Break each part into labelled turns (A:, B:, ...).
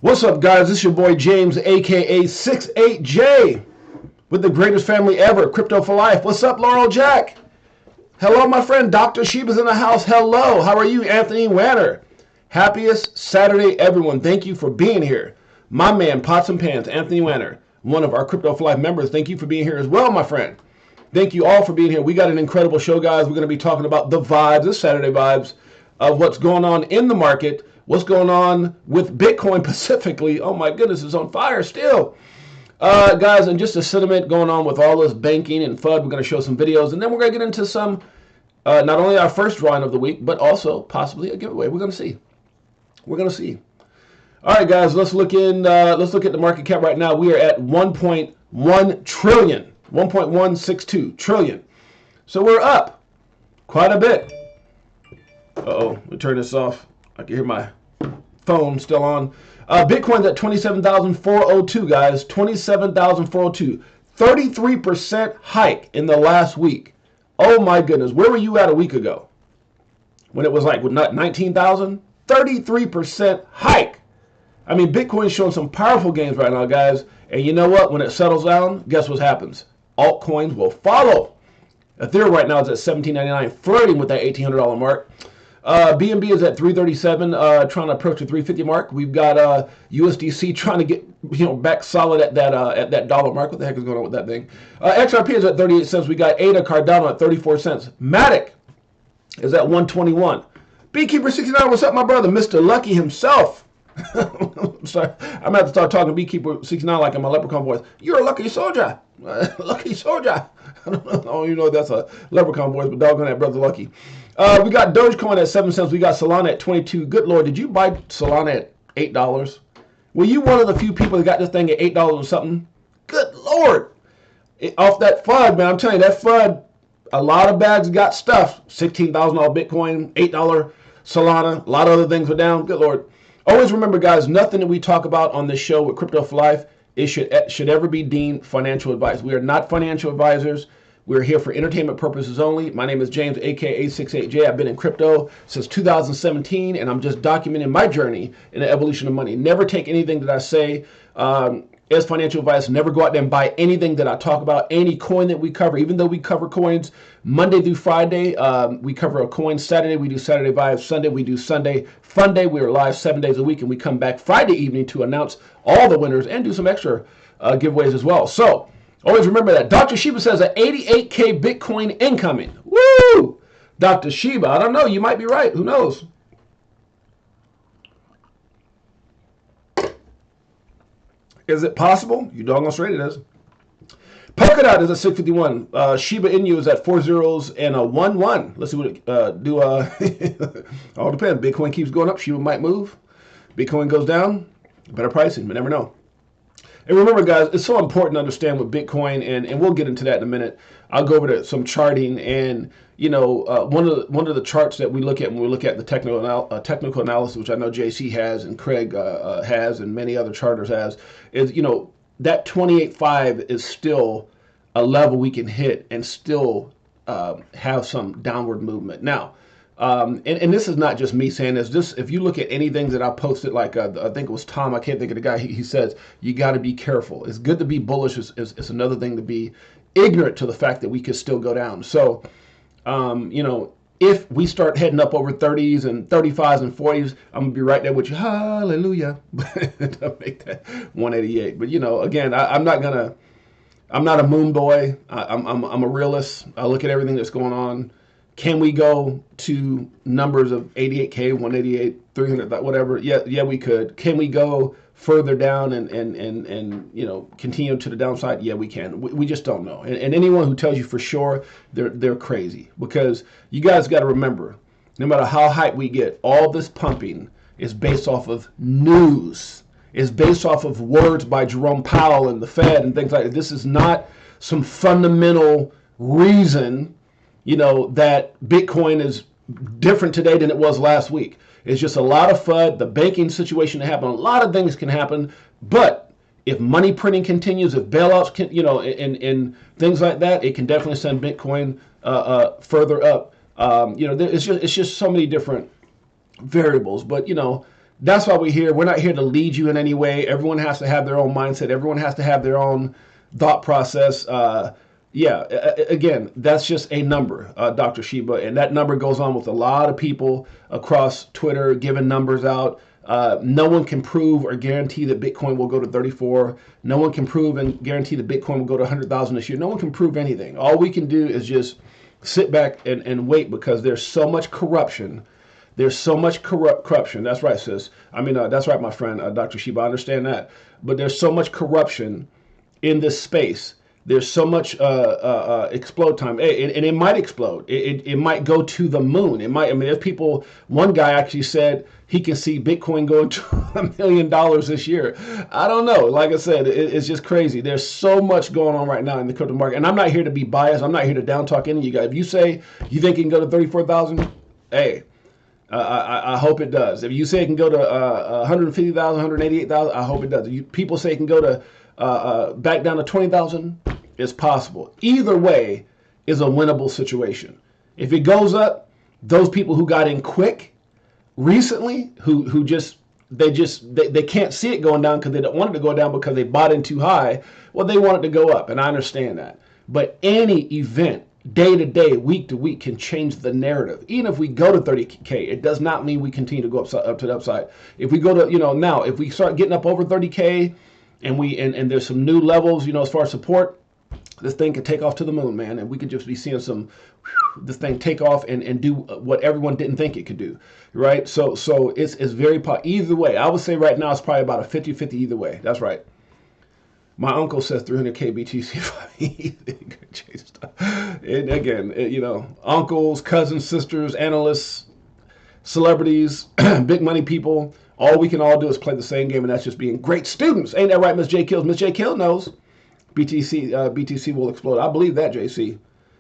A: What's up, guys? This is your boy James, aka 68J, with the greatest family ever, Crypto for Life. What's up, Laurel Jack? Hello, my friend. Dr. Sheba's in the house. Hello. How are you, Anthony Wanner? Happiest Saturday, everyone. Thank you for being here. My man, Pots and Pans, Anthony Wanner, one of our Crypto for Life members. Thank you for being here as well, my friend. Thank you all for being here. We got an incredible show, guys. We're going to be talking about the vibes, the Saturday vibes of what's going on in the market. What's going on with Bitcoin specifically? Oh my goodness, it's on fire still. Guys, and just a sentiment going on with all this banking and FUD. We're going to show some videos, and then we're going to get into some, not only our first drawing of the week, but also possibly a giveaway. We're going to see. We're going to see. All right, guys, let's look at the market cap right now. We are at 1.1 trillion, 1.162 trillion. So we're up quite a bit. Uh-oh, let me turn this off. I can hear my phone still on. Bitcoin's at 27,402, guys. 27,402. 33% hike in the last week. Oh my goodness. Where were you at a week ago? When it was like 19,000? 33% hike. I mean, Bitcoin's showing some powerful gains right now, guys. And you know what? When it settles down, guess what happens? Altcoins will follow. Ethereum right now is at $17.99, flirting with that $1,800 mark. BNB is at 337, trying to approach the 350 mark. We've got USDC trying to get back solid at that dollar mark. What the heck is going on with that thing? XRP is at 38 cents. We got ADA Cardano at 34 cents. Matic is at 121. Beekeeper 69, what's up, my brother? Mr. Lucky himself. I'm sorry, I'm gonna have to start talking to Beekeeper 69 like I'm a leprechaun voice. You're a lucky soldier. Lucky soldier. I don't even know if that's a leprechaun voice, but doggone that, brother Lucky. We got Dogecoin at 7 cents. We got Solana at 22. Good Lord, did you buy Solana at $8? Were you one of the few people that got this thing at $8 or something? Good Lord. Off that FUD, man. I'm telling you, that FUD, a lot of bags got stuffed. $16,000 Bitcoin, $8 Solana. A lot of other things were down. Good Lord. Always remember, guys, nothing that we talk about on this show with Crypto for Life should ever be deemed financial advice. We are not financial advisors. We're here for entertainment purposes only. My name is James, aka 68J. I've been in crypto since 2017, and I'm just documenting my journey in the evolution of money. Never take anything that I say as financial advice. Never go out there and buy anything that I talk about, any coin that we cover. Even though we cover coins Monday through Friday, we cover a coin. Saturday, we do Saturday Vibes. Sunday, we do Sunday Fun Day. We are live 7 days a week, and we come back Friday evening to announce all the winners and do some extra giveaways as well. So always remember that. Dr. Sheba says an 88K Bitcoin incoming. Woo! Dr. Sheba, I don't know. You might be right. Who knows? Is it possible? You doggone straight it is. Polkadot is at 651. Shiba Inu is at 4 zeros and a 1-1. Let's see what it do. All depends. Bitcoin keeps going up. Shiba might move. Bitcoin goes down. Better pricing. But never know. And remember, guys, it's so important to understand with Bitcoin, and we'll get into that in a minute. I'll go over to some charting, and one of the charts that we look at when we look at the technical analysis, which I know JC has and Craig has and many other charters has, is that 28.5 is still a level we can hit and still have some downward movement. Now, and this is not just me saying this. This, if you look at anything that I posted, like I think it was Tom, I can't think of the guy. He says you got to be careful. It's good to be bullish. It's another thing to be ignorant to the fact that we could still go down. So, if we start heading up over 30s and 35s and 40s, I'm gonna be right there with you. Hallelujah. To make that 188. But again, I'm not a moon boy. I'm a realist. I look at everything that's going on. Can we go to numbers of 88K, 188, 300, whatever? Yeah, we could. Can we go further down and continue to the downside? Yeah, we can. We just don't know. And anyone who tells you for sure, they're crazy, because you guys got to remember, no matter how hype we get, all this pumping is based off of news. It's based off of words by Jerome Powell and the Fed and things like that. This is not some fundamental reason that Bitcoin is different today than it was last week. It's just a lot of FUD, the banking situation that happened, a lot of things can happen, but if money printing continues, if bailouts can, and things like that, it can definitely send Bitcoin further up. It's just so many different variables, but That's why we're here. We're not here to lead you in any way. Everyone has to have their own mindset. Everyone has to have their own thought process. Yeah, again, that's just a number, Dr. Sheba, and that number goes on with a lot of people across Twitter giving numbers out. No one can prove or guarantee that Bitcoin will go to 34. No one can prove and guarantee that Bitcoin will go to 100,000 this year. No one can prove anything. All we can do is just sit back and wait, because there's so much corruption. There's so much corruption. That's right, sis. I mean, that's right, my friend, Dr. Sheba. I understand that. But there's so much corruption in this space. There's so much explode time, and it might explode. It might go to the moon. It might. I mean, there's people. One guy actually said he can see Bitcoin going to $1 million this year. I don't know. Like I said, it's just crazy. There's so much going on right now in the crypto market, and I'm not here to be biased. I'm not here to down talk any of you guys. If you say you think it can go to 34,000, hey. I hope it does. If you say it can go to 150,000, 188,000, I hope it does. People say it can go to back down to 20,000. It's possible. Either way is a winnable situation. If it goes up, those people who got in quick recently, who they can't see it going down because they don't want it to go down because they bought in too high. Well, they want it to go up, and I understand that. But any event, day to day, week to week, can change the narrative. Even if we go to 30K, it does not mean we continue to go up to the upside. If we go to, now, if we start getting up over 30K and there's some new levels, as far as support, this thing could take off to the moon, man. And we could just be seeing this thing take off and do what everyone didn't think it could do, right? So it's very, either way, I would say right now it's probably about a 50-50 either way. That's right. My uncle says 300K BTC. And again, uncles, cousins, sisters, analysts, celebrities, big money people, all we can all do is play the same game, and that's just being great students. Ain't that right, Miss J. Kills? Miss J. Kill knows BTC will explode. I believe that, JC.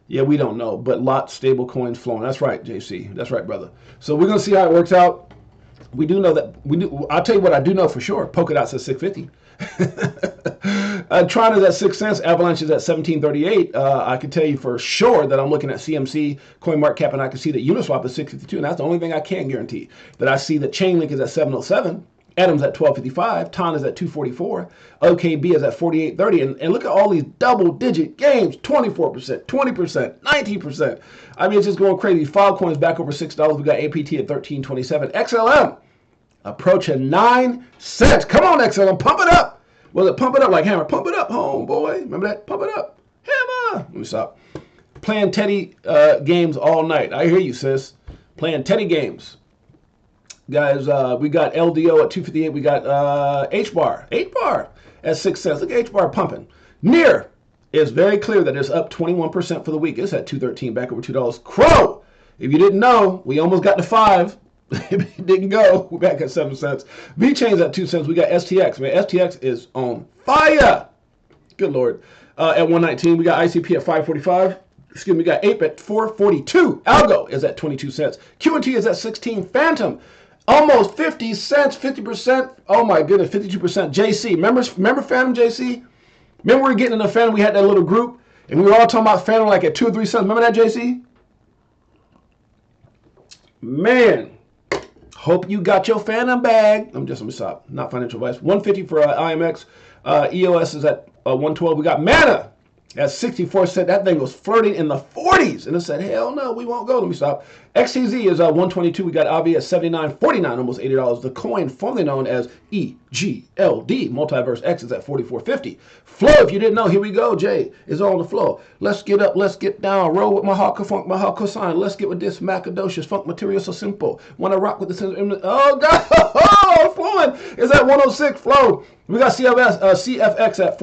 A: Yeah, we don't know, but lots stable coins flowing. That's right, JC. That's right, brother. So we're going to see how it works out. We do know that. I'll tell you what I do know for sure. Polkadot's at 650. Tron is at 6 cents. Avalanche is at 1738. I can tell you for sure that I'm looking at CMC, CoinMarketCap, and I can see that Uniswap is 652, and that's the only thing I can guarantee. That I see that Chainlink is at 707. Adams at 1255, TON is at 244, OKB is at 4830, and look at all these double-digit games, 24%, 20%, 19%. I mean, it's just going crazy. Filecoin is back over $6. We got APT at 1327. XLM approaching 9 cents. Come on, XLM, pump it up. Well, pump it up like Hammer. Pump it up, homeboy. Remember that? Pump it up. Hammer. Let me stop. Playing Teddy games all night. I hear you, sis. Playing Teddy games. Guys, we got LDO at 258. We got H-bar. H-bar at 6 cents. Look at H-bar pumping. Near is very clear that it's up 21% for the week. It's at 213, back over $2. Crow, if you didn't know, we almost got to 5. It didn't go. We're back at 7 cents. V-Chain's at 2 cents. We got STX. Man, STX is on fire. Good Lord. At 119. We got ICP at 545. Excuse me, we got APE at 442. Algo is at 22 cents. QNT is at 16. Phantom, almost 50 cents, 50%. Oh my goodness, 52%. JC, remember Phantom, JC? Remember we were getting in the Phantom, we had that little group, and we were all talking about Phantom like at 2 or 3 cents. Remember that, JC? Man, hope you got your Phantom bag. Let me stop. Not financial advice. 150 for IMX. EOS is at 112. We got Mana at 64 cents. That thing was flirting in the 40s. And it said, hell no, we won't go. Let me stop. XTZ is 122. We got Avi at 79.49, almost $80. The coin formerly known as EGLD, Multiverse X, is at 44.50. Flow, if you didn't know, here we go. Jay is on the flow. Let's get up, let's get down. Roll with my hardcore funk, my hardcore sign. Let's get with this macadocious funk material so simple. Wanna rock with the oh god, oh, flowing is at 106. Flow. We got CFX at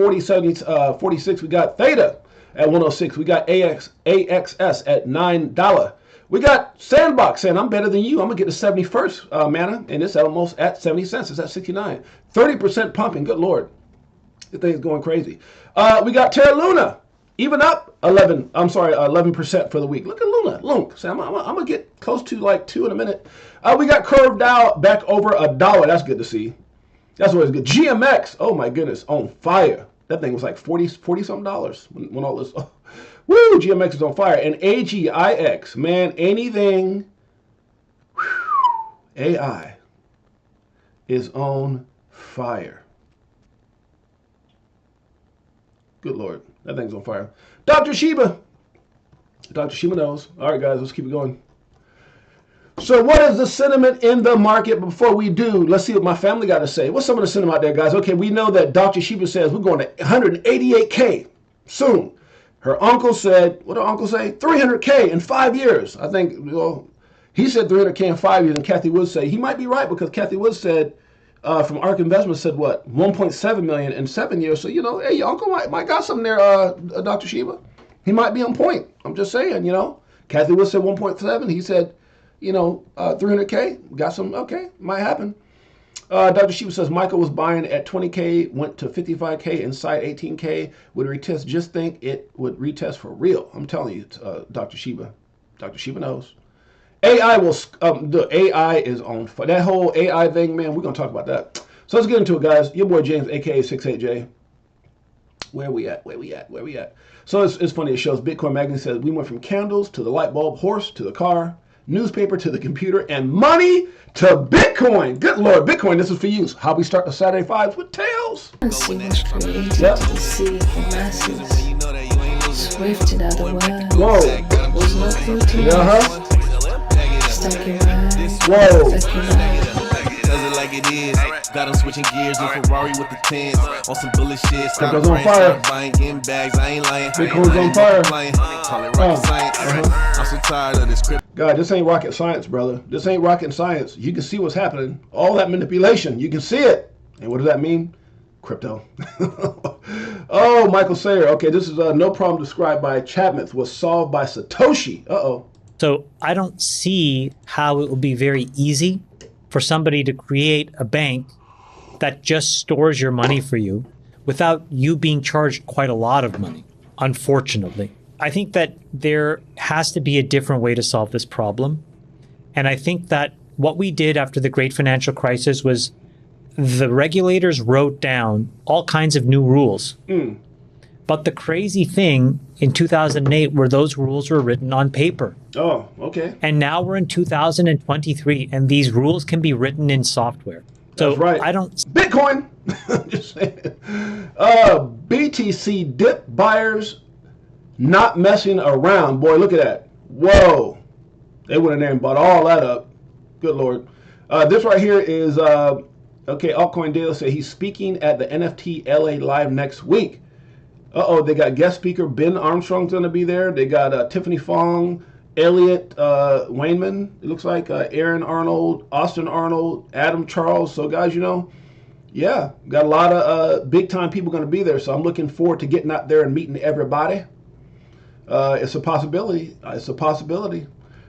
A: 46. We got Theta at 106. We got AXS at $9. We got Sandbox saying, I'm better than you. I'm going to get the 71st mana, and it's almost at 70 cents. It's at 69. 30% pumping. Good Lord. This thing is going crazy. We got Terra Luna, even up 11% for the week. Look at Luna. Lunk. So I'm going to get close to like 2 in a minute. We got Curve Dow back over $1. That's good to see. That's always good. GMX, oh my goodness, on fire. That thing was like 40 something dollars when all this. Oh. Woo, GMX is on fire. And AGIX, man, anything. Whew, AI. is on fire. Good Lord, that thing's on fire. Dr. Sheba. Dr. Sheba knows. All right, guys, let's keep it going. So what is the sentiment in the market? Before we do, let's see what my family got to say. What's some of the sentiment out there, guys? Okay, we know that Dr. Sheba says we're going to 188K soon. Her uncle said, what did uncle say? 300K in 5 years. I think, well, he said 300K in 5 years, and Kathy Woods said, he might be right, because Kathy Woods said, from ARK Investments said, what, 1.7 million in 7 years. So, you know, hey, your uncle might got something there, Dr. Sheba. He might be on point. I'm just saying, you know. Kathy Woods said 1.7. He said, you know, 300K, got some, okay, might happen. Dr. Sheba says Michael was buying at 20K, went to 55K, inside 18K, would retest. Just think it would retest for real. I'm telling you, Dr. Sheba. Dr. Sheba knows. AI will, the AI is on fire. That whole AI thing, man, we're going to talk about that. So let's get into it, guys. Your boy James, aka 68J. Where we at? Where we at? Where we at? So it's funny. It shows Bitcoin Magazine says we went from candles to the light bulb, horse to the car, newspaper to the computer, and money to Bitcoin. Good Lord, Bitcoin, this is for you. How we start the Saturday Fives with Tails.
B: See what's created to deceive the masses. Swifted out the web.
A: Whoa.
B: Was nothing to Stuck your eyes.
A: Whoa.
B: Stuck your eyes.
C: Does it like it is. Got them switching gears in Ferrari with the tens. On some bullet shit. Stop
A: Crypto's on fire.
C: buying, getting bags. I ain't lying.
A: Bitcoin's on fire.
C: Call it rocket science. I'm so tired of this crypto.
A: God, this ain't rocket science, brother. This ain't rocket science. You can see what's happening. All that manipulation, you can see it. And what does that mean? Crypto. Oh, Michael Sayer. Okay, this is no problem described by Chapman was solved by Satoshi. Uh-oh.
D: So I don't see how it would be very easy for somebody to create a bank that just stores your money for you without you being charged quite a lot of money, unfortunately. I think that there has to be a different way to solve this problem. And I think that what we did after the great financial crisis was the regulators wrote down all kinds of new rules. But the crazy thing in 2008 were those rules were written on paper.
A: Oh, okay.
D: And now we're in 2023 and these rules can be written in software. So
A: That's right.
D: I don't...
A: Bitcoin. Just saying. BTC dip buyers not messing around. Boy, look at that. Whoa. They went in there and bought all that up. Good Lord. This right here is, okay, Altcoin Dale said he's speaking at the NFT LA Live next week. Uh-oh, they got guest speaker Ben Armstrong's going to be there. They got Tiffany Fong, Elliot Wayman, it looks like, Aaron Arnold, Austin Arnold, Adam Charles. So, guys, you know, yeah, got a lot of big-time people going to be there. So I'm looking forward to getting out there and meeting everybody. It's a possibility. It's a possibility.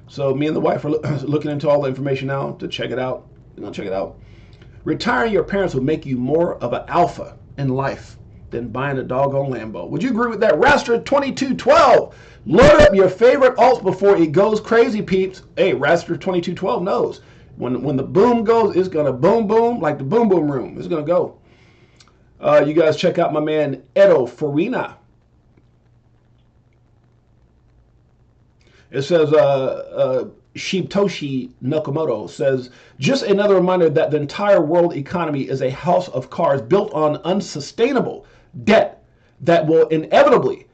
A: So me and the wife are looking into all the information now to check it out. We're going to check it out. Retiring your parents will make you more of an alpha in life than buying a doggone Lambo. Would you agree with that? Raster 2212. Load up your favorite alts before it goes crazy, peeps. Hey, Raster 2212 knows. When the boom goes, it's going to boom, boom, like the boom, boom room. It's going to go. You guys check out my man, Edo Farina. It says, Shibtoshi Nakamoto says, just another reminder that the entire world economy is a house of cards built on unsustainable debt that will inevitably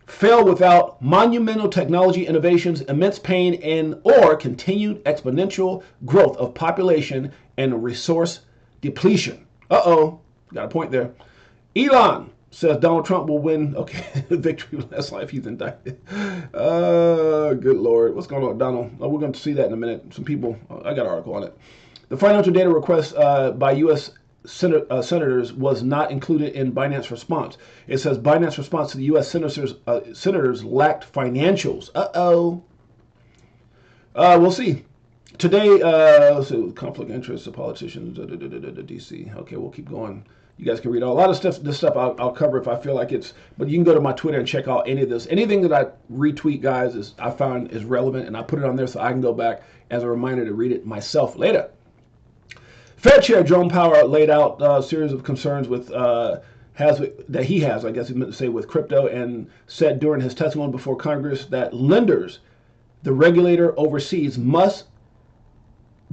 A: fail without monumental technology innovations, immense pain, and or continued exponential growth of population and resource depletion. Uh-oh, got a point there. Elon says Donald Trump will win. Okay, victory last life. He's indicted. Good Lord. What's going on, Donald? We're going to see that in a minute. Some people, I got an article on it. The financial data request by U.S. senators was not included in Binance response. It says Binance response to the U.S. senators lacked financials. Uh-oh. We'll see. Today, so conflict of interest of politicians, D.C. Okay, we'll keep going. You guys can read a lot of stuff. This stuff I'll cover if I feel like it's. But you can go to my Twitter and check out any of this. Anything that I retweet, guys, I find is relevant, and I put it on there so I can go back as a reminder to read it myself later. Fed Chair Jerome Powell laid out a series of concerns with that he has, I guess he meant to say, with crypto, and said during his testimony before Congress that lenders, the regulator overseas, must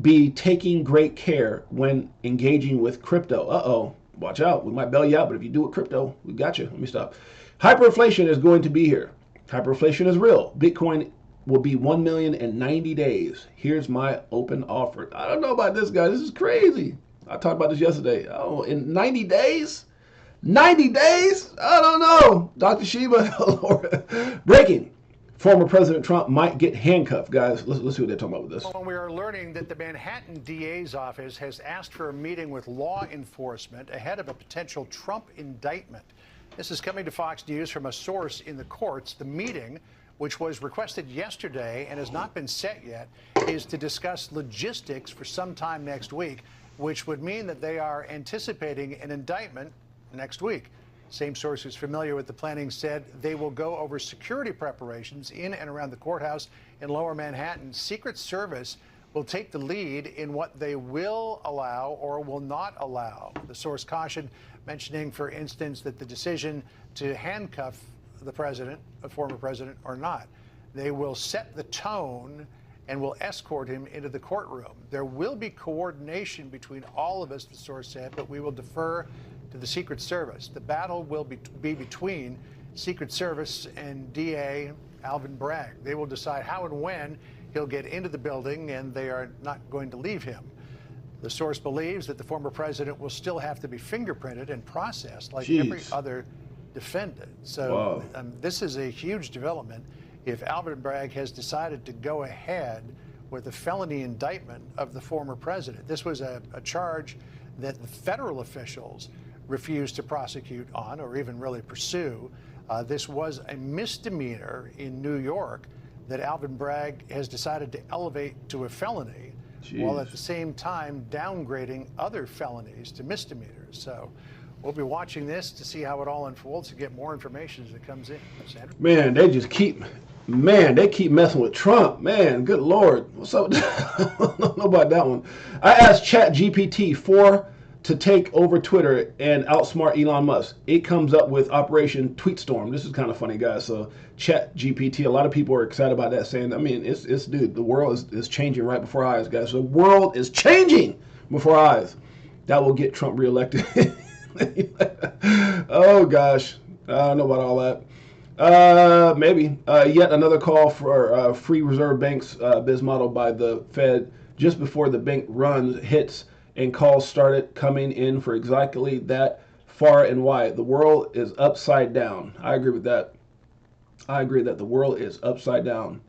A: be taking great care when engaging with crypto. Uh-oh, watch out. We might bail you out, but if you do it crypto, we got you. Let me stop. Hyperinflation is going to be here. Hyperinflation is real. Bitcoin will be 1 million in 90 days. Here's my open offer. I don't know about this guy. This is crazy. I talked about this yesterday. Oh, in 90 days? 90 days? I don't know. Dr. Sheba, breaking. Former President Trump might get handcuffed. Guys, let's see what they're talking about with this.
E: Well, we are learning that the Manhattan DA's office has asked for a meeting with law enforcement ahead of a potential Trump indictment. This is coming to Fox News from a source in the courts. The meeting, which was requested yesterday and has not been set yet, is to discuss logistics for sometime next week, which would mean that they are anticipating an indictment next week. Same source who's familiar with the planning said they will go over security preparations in and around the courthouse in Lower Manhattan. Secret Service will take the lead in what they will allow or will not allow. The source cautioned, mentioning, for instance, that the decision to handcuff the president, a former president, or not, they will set the tone and will escort him into the courtroom. There will be coordination between all of us, the source said, but we will defer to the Secret Service. The battle will be between Secret Service and DA Alvin Bragg. They will decide how and when he'll get into the building, and they are not going to leave him. The source believes that the former president will still have to be fingerprinted and processed like every other defendant. So this is a huge development if Alvin Bragg has decided to go ahead with a felony indictment of the former president. This was a charge that the federal officials refused to prosecute on or even really pursue. This was a misdemeanor in New York that Alvin Bragg has decided to elevate to a felony, while at the same time downgrading other felonies to misdemeanors. So we'll be watching this to see how it all unfolds, to get more information as it comes in. Sandra?
A: Man, they keep messing with Trump. Man, good Lord. What's up? I don't know about that one. I asked ChatGPT to take over Twitter and outsmart Elon Musk. It comes up with Operation Tweetstorm. This is kind of funny, guys. So ChatGPT, a lot of people are excited about that, saying, I mean, it's dude, the world is changing right before our eyes, guys. The world is changing before our eyes. That will get Trump reelected. Oh, gosh. I don't know about all that. Maybe. Yet another call for free reserve banks biz model by the Fed just before the bank run hits, and calls started coming in for exactly that, far and wide. The world is upside down. I agree with that. I agree that the world is upside down.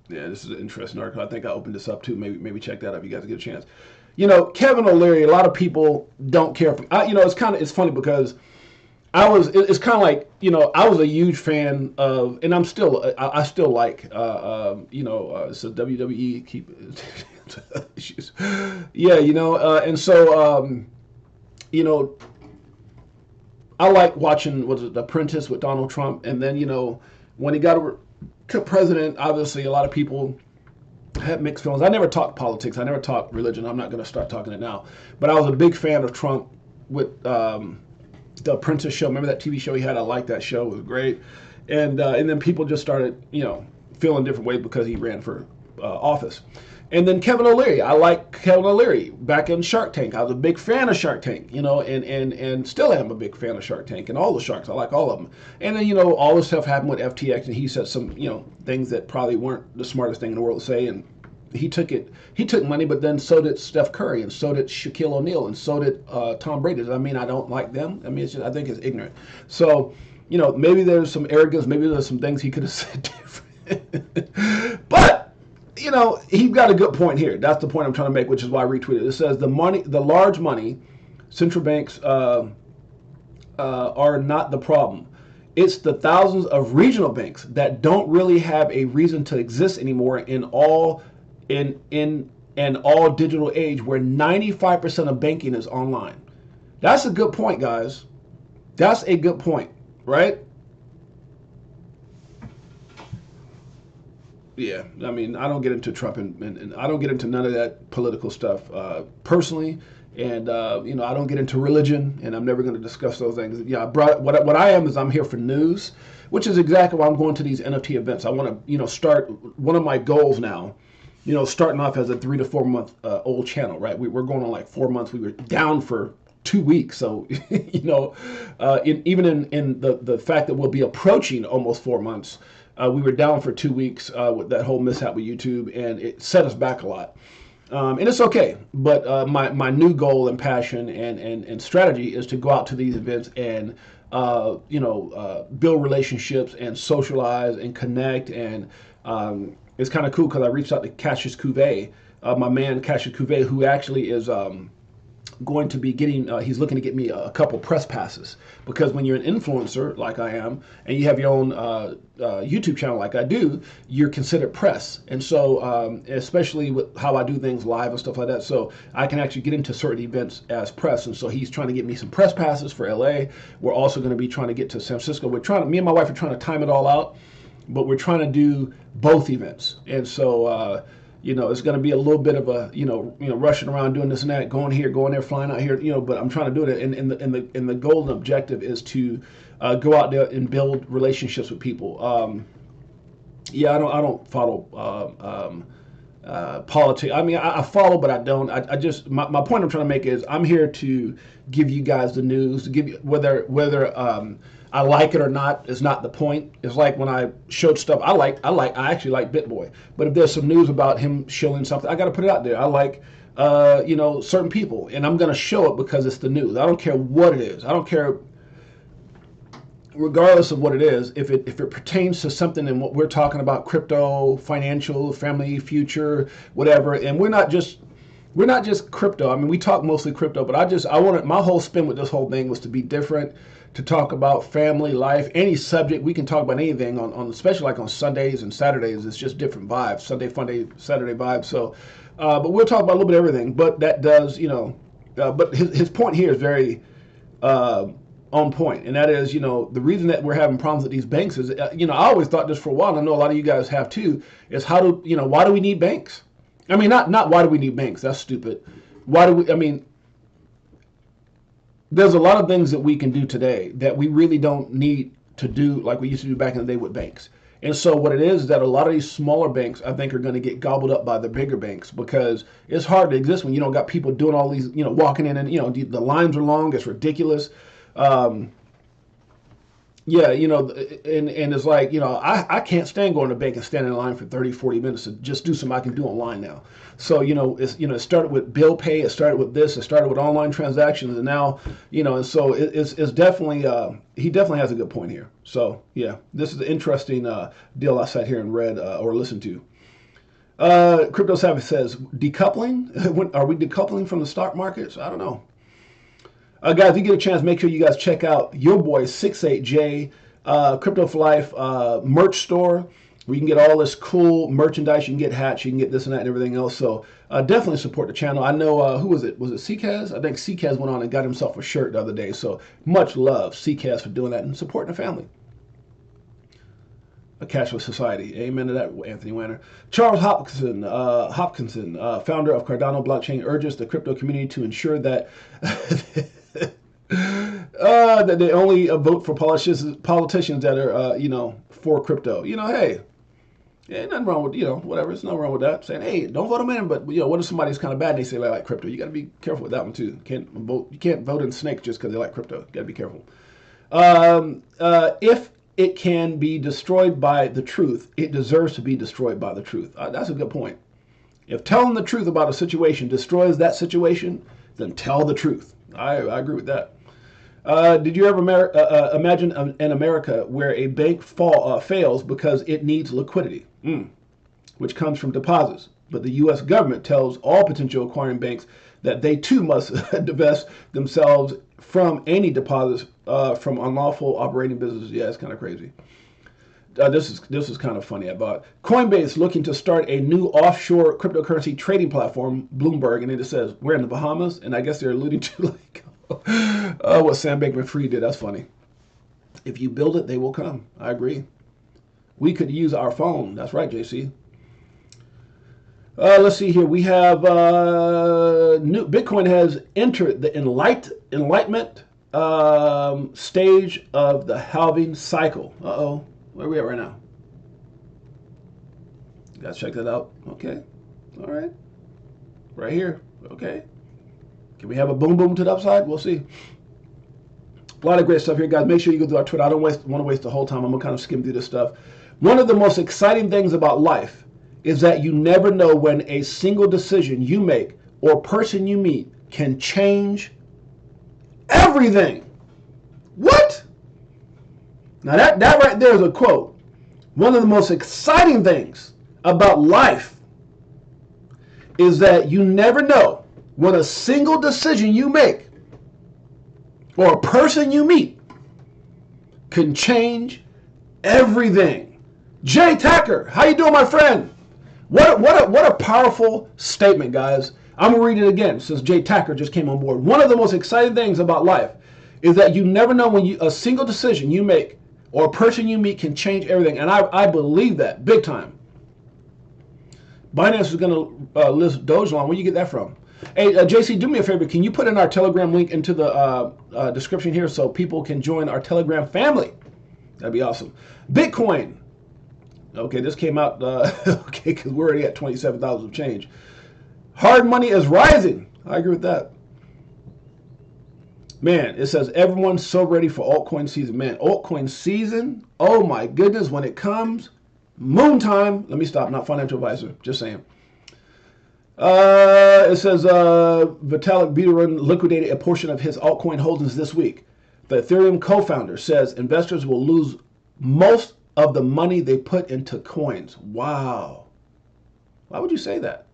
A: Yeah, this is an interesting article. I think I opened this up too. Maybe check that out if you guys get a chance. You know, Kevin O'Leary, a lot of people don't care for. It's funny because it's kind of like, I was a huge fan of, and I still like, so WWE keep issues. Yeah, and so, I like watching, The Apprentice with Donald Trump. And then, when he got president, obviously a lot of people had mixed feelings. I never talked politics. I never talked religion. I'm not going to start talking it now. But I was a big fan of Trump with, The Apprentice show. Remember that TV show he had? I liked that show. It was great. And then people just started, feeling different ways because he ran for office. And then Kevin O'Leary. I like Kevin O'Leary back in Shark Tank. I was a big fan of Shark Tank, and still am a big fan of Shark Tank and all the sharks. I like all of them. And then, all this stuff happened with FTX, and he said some, things that probably weren't the smartest thing in the world to say. And he took money, but then so did Steph Curry, and so did Shaquille O'Neal, and so did Tom Brady. Does that mean I don't like them? I mean, I think it's ignorant. So, maybe there's some arrogance, maybe there's some things he could have said different. But, he got a good point here. That's the point I'm trying to make, which is why I retweeted. It says the large money, central banks are not the problem. It's the thousands of regional banks that don't really have a reason to exist anymore in an all digital age where 95% of banking is online. That's a good point, guys. That's a good point, right? Yeah, I mean, I don't get into Trump and I don't get into none of that political stuff personally, and I don't get into religion, and I'm never going to discuss those things. Yeah, what I am is I'm here for news. which is exactly why I'm going to these NFT events. I want to, start one of my goals now. Starting off as a 3 to 4 month old channel, right? We're going on like 4 months. We were down for 2 weeks, so even in the fact that we'll be approaching almost 4 months, we were down for 2 weeks with that whole mishap with YouTube, and it set us back a lot. And it's okay, but my new goal and passion and strategy is to go out to these events and build relationships and socialize and connect. And it's kind of cool because I reached out to Cassius Cuvée, my man Cassius Cuvée, who actually is going to be getting, he's looking to get me a couple press passes, because when you're an influencer like I am and you have your own YouTube channel like I do, you're considered press. And so especially with how I do things live and stuff like that, so I can actually get into certain events as press. And so he's trying to get me some press passes for LA. We're also going to be trying to get to San Francisco. Me and my wife are trying to time it all out, but we're trying to do both events. And so it's going to be a little bit of a, rushing around doing this and that, going here, going there, flying out here, but I'm trying to do it. And the goal and objective is to go out there and build relationships with people. I don't follow politics. I mean, I follow, but I don't. I just, my point I'm trying to make is I'm here to give you guys the news, to give you, whether I like it or not is not the point. It's like when I showed stuff I actually like BitBoy. But if there's some news about him showing something, I got to put it out there. I like, certain people, and I'm going to show it because it's the news. I don't care what it is. I don't care, regardless of what it is. If it pertains to something in what we're talking about, crypto, financial, family, future, whatever, and we're not just crypto. I mean, we talk mostly crypto, but I wanted, my whole spin with this whole thing was to be different, to talk about family, life, any subject. We can talk about anything on especially like on Sundays and Saturdays. It's just different vibes, Sunday, Funday, Saturday vibes. So, but we'll talk about a little bit of everything. But that does, but his point here is very on point. And that is, the reason that we're having problems with these banks is, I always thought this for a while, and I know a lot of you guys have too, is why do we need banks? I mean, not why do we need banks? That's stupid. There's a lot of things that we can do today that we really don't need to do like we used to do back in the day with banks. And so what it is that a lot of these smaller banks, I think, are going to get gobbled up by the bigger banks, because it's hard to exist when you don't got people doing all these, walking in and, the lines are long. It's ridiculous. And it's like, I can't stand going to bank and standing in line for 30, 40 minutes to just do something I can do online now. So, it started with bill pay, it started with this, it started with online transactions, and now, and so it's definitely, he definitely has a good point here. So, yeah, this is an interesting deal I sat here and read or listened to. Crypto Savvy says, decoupling? Are we decoupling from the stock markets? I don't know. Guys, if you get a chance, make sure you guys check out your boy 68J Crypto for Life merch store, where you can get all this cool merchandise. You can get hats, you can get this and that and everything else. So definitely support the channel. I know, who was it? Was it CKaz? I think CKaz went on and got himself a shirt the other day. So much love, CKaz, for doing that and supporting the family. A cashless society. Amen to that, Anthony Wanner. Charles Hopkinson, founder of Cardano Blockchain, urges the crypto community to ensure that that they only vote for politicians that are, for crypto. Hey, ain't nothing wrong with, whatever. There's nothing wrong with that. Saying, hey, don't vote them in. But, what if somebody's kind of bad and they say they like crypto? You got to be careful with that one, too. You can't vote in snakes just because they like crypto. You got to be careful. If it can be destroyed by the truth, it deserves to be destroyed by the truth. That's a good point. If telling the truth about a situation destroys that situation, then tell the truth. I agree with that. Did you ever imagine an America where a bank fails because it needs liquidity, which comes from deposits, but the U.S. government tells all potential acquiring banks that they too must divest themselves from any deposits from unlawful operating businesses? Yeah, it's kind of crazy. This is kind of funny. About Coinbase looking to start a new offshore cryptocurrency trading platform, Bloomberg, and it just says we're in the Bahamas, and I guess they're alluding to like what Sam Bankman-Fried did. That's funny. If you build it, they will come. I agree. We could use our phone. That's right, JC. Let's see here. We have new Bitcoin has entered the enlightenment stage of the halving cycle. Uh-oh. Where are we at right now? Gotta check that out. Okay. All right. Right here. Okay. Can we have a boom boom to the upside? We'll see. A lot of great stuff here, guys. Make sure you go through our Twitter. I don't want to waste the whole time. I'm going to kind of skim through this stuff. One of the most exciting things about life is that you never know when a single decision you make or person you meet can change everything. What? Now that right there is a quote. One of the most exciting things about life is that you never know when a single decision you make or a person you meet can change everything. Jay Tacker, how you doing, my friend? What a powerful statement, guys. I'm going to read it again since Jay Tacker just came on board. One of the most exciting things about life is that you never know when a single decision you make or a person you meet can change everything. And I believe that big time. Binance is going to list Dogecoin. Where you get that from? Hey, JC, do me a favor. Can you put in our Telegram link into the description here so people can join our Telegram family? That'd be awesome. Bitcoin. Okay, this came out, okay, because we're already at 27,000 change. Hard money is rising. I agree with that. Man, it says everyone's so ready for altcoin season. Man, altcoin season, oh my goodness, when it comes, moon time. Let me stop, not financial advisor, just saying. It says Vitalik Buterin liquidated a portion of his altcoin holdings this week. The Ethereum co-founder says investors will lose most of the money they put into coins. Wow. Why would you say that?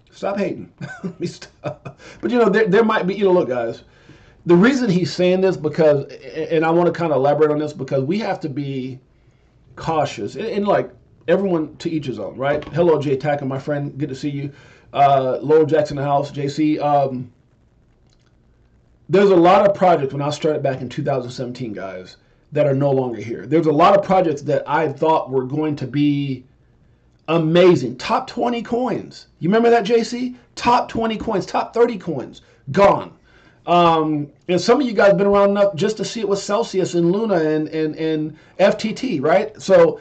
A: Stop hating. Let me stop. But there might be, look, guys, the reason he's saying this because, and I want to kind of elaborate on this because we have to be cautious and like everyone to each his own, right? Hello, Jay Tacker, my friend. Good to see you. Laurel Jackson in the house, JC. There's a lot of projects when I started back in 2017, guys, that are no longer here. There's a lot of projects that I thought were going to be amazing. Top 20 coins. You remember that, JC? Top 20 coins, top 30 coins, gone. And some of you guys have been around enough just to see it with Celsius and Luna and FTT, right? So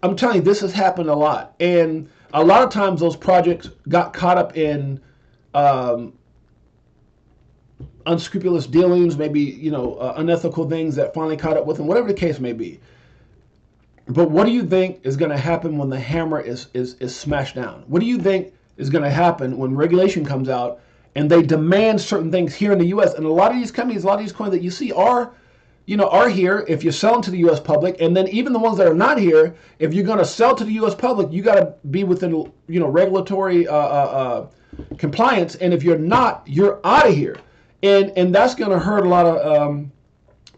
A: I'm telling you, this has happened a lot. And a lot of times those projects got caught up in unscrupulous dealings, maybe, unethical things that finally caught up with them, whatever the case may be. But what do you think is going to happen when the hammer is smashed down? What do you think is going to happen when regulation comes out and they demand certain things here in the U.S.? And a lot of these companies, a lot of these coins that you see are here if you're selling to the U.S. public. And then even the ones that are not here, if you're going to sell to the U.S. public, you got to be within, regulatory compliance. And if you're not, you're out of here. And that's going to hurt a lot of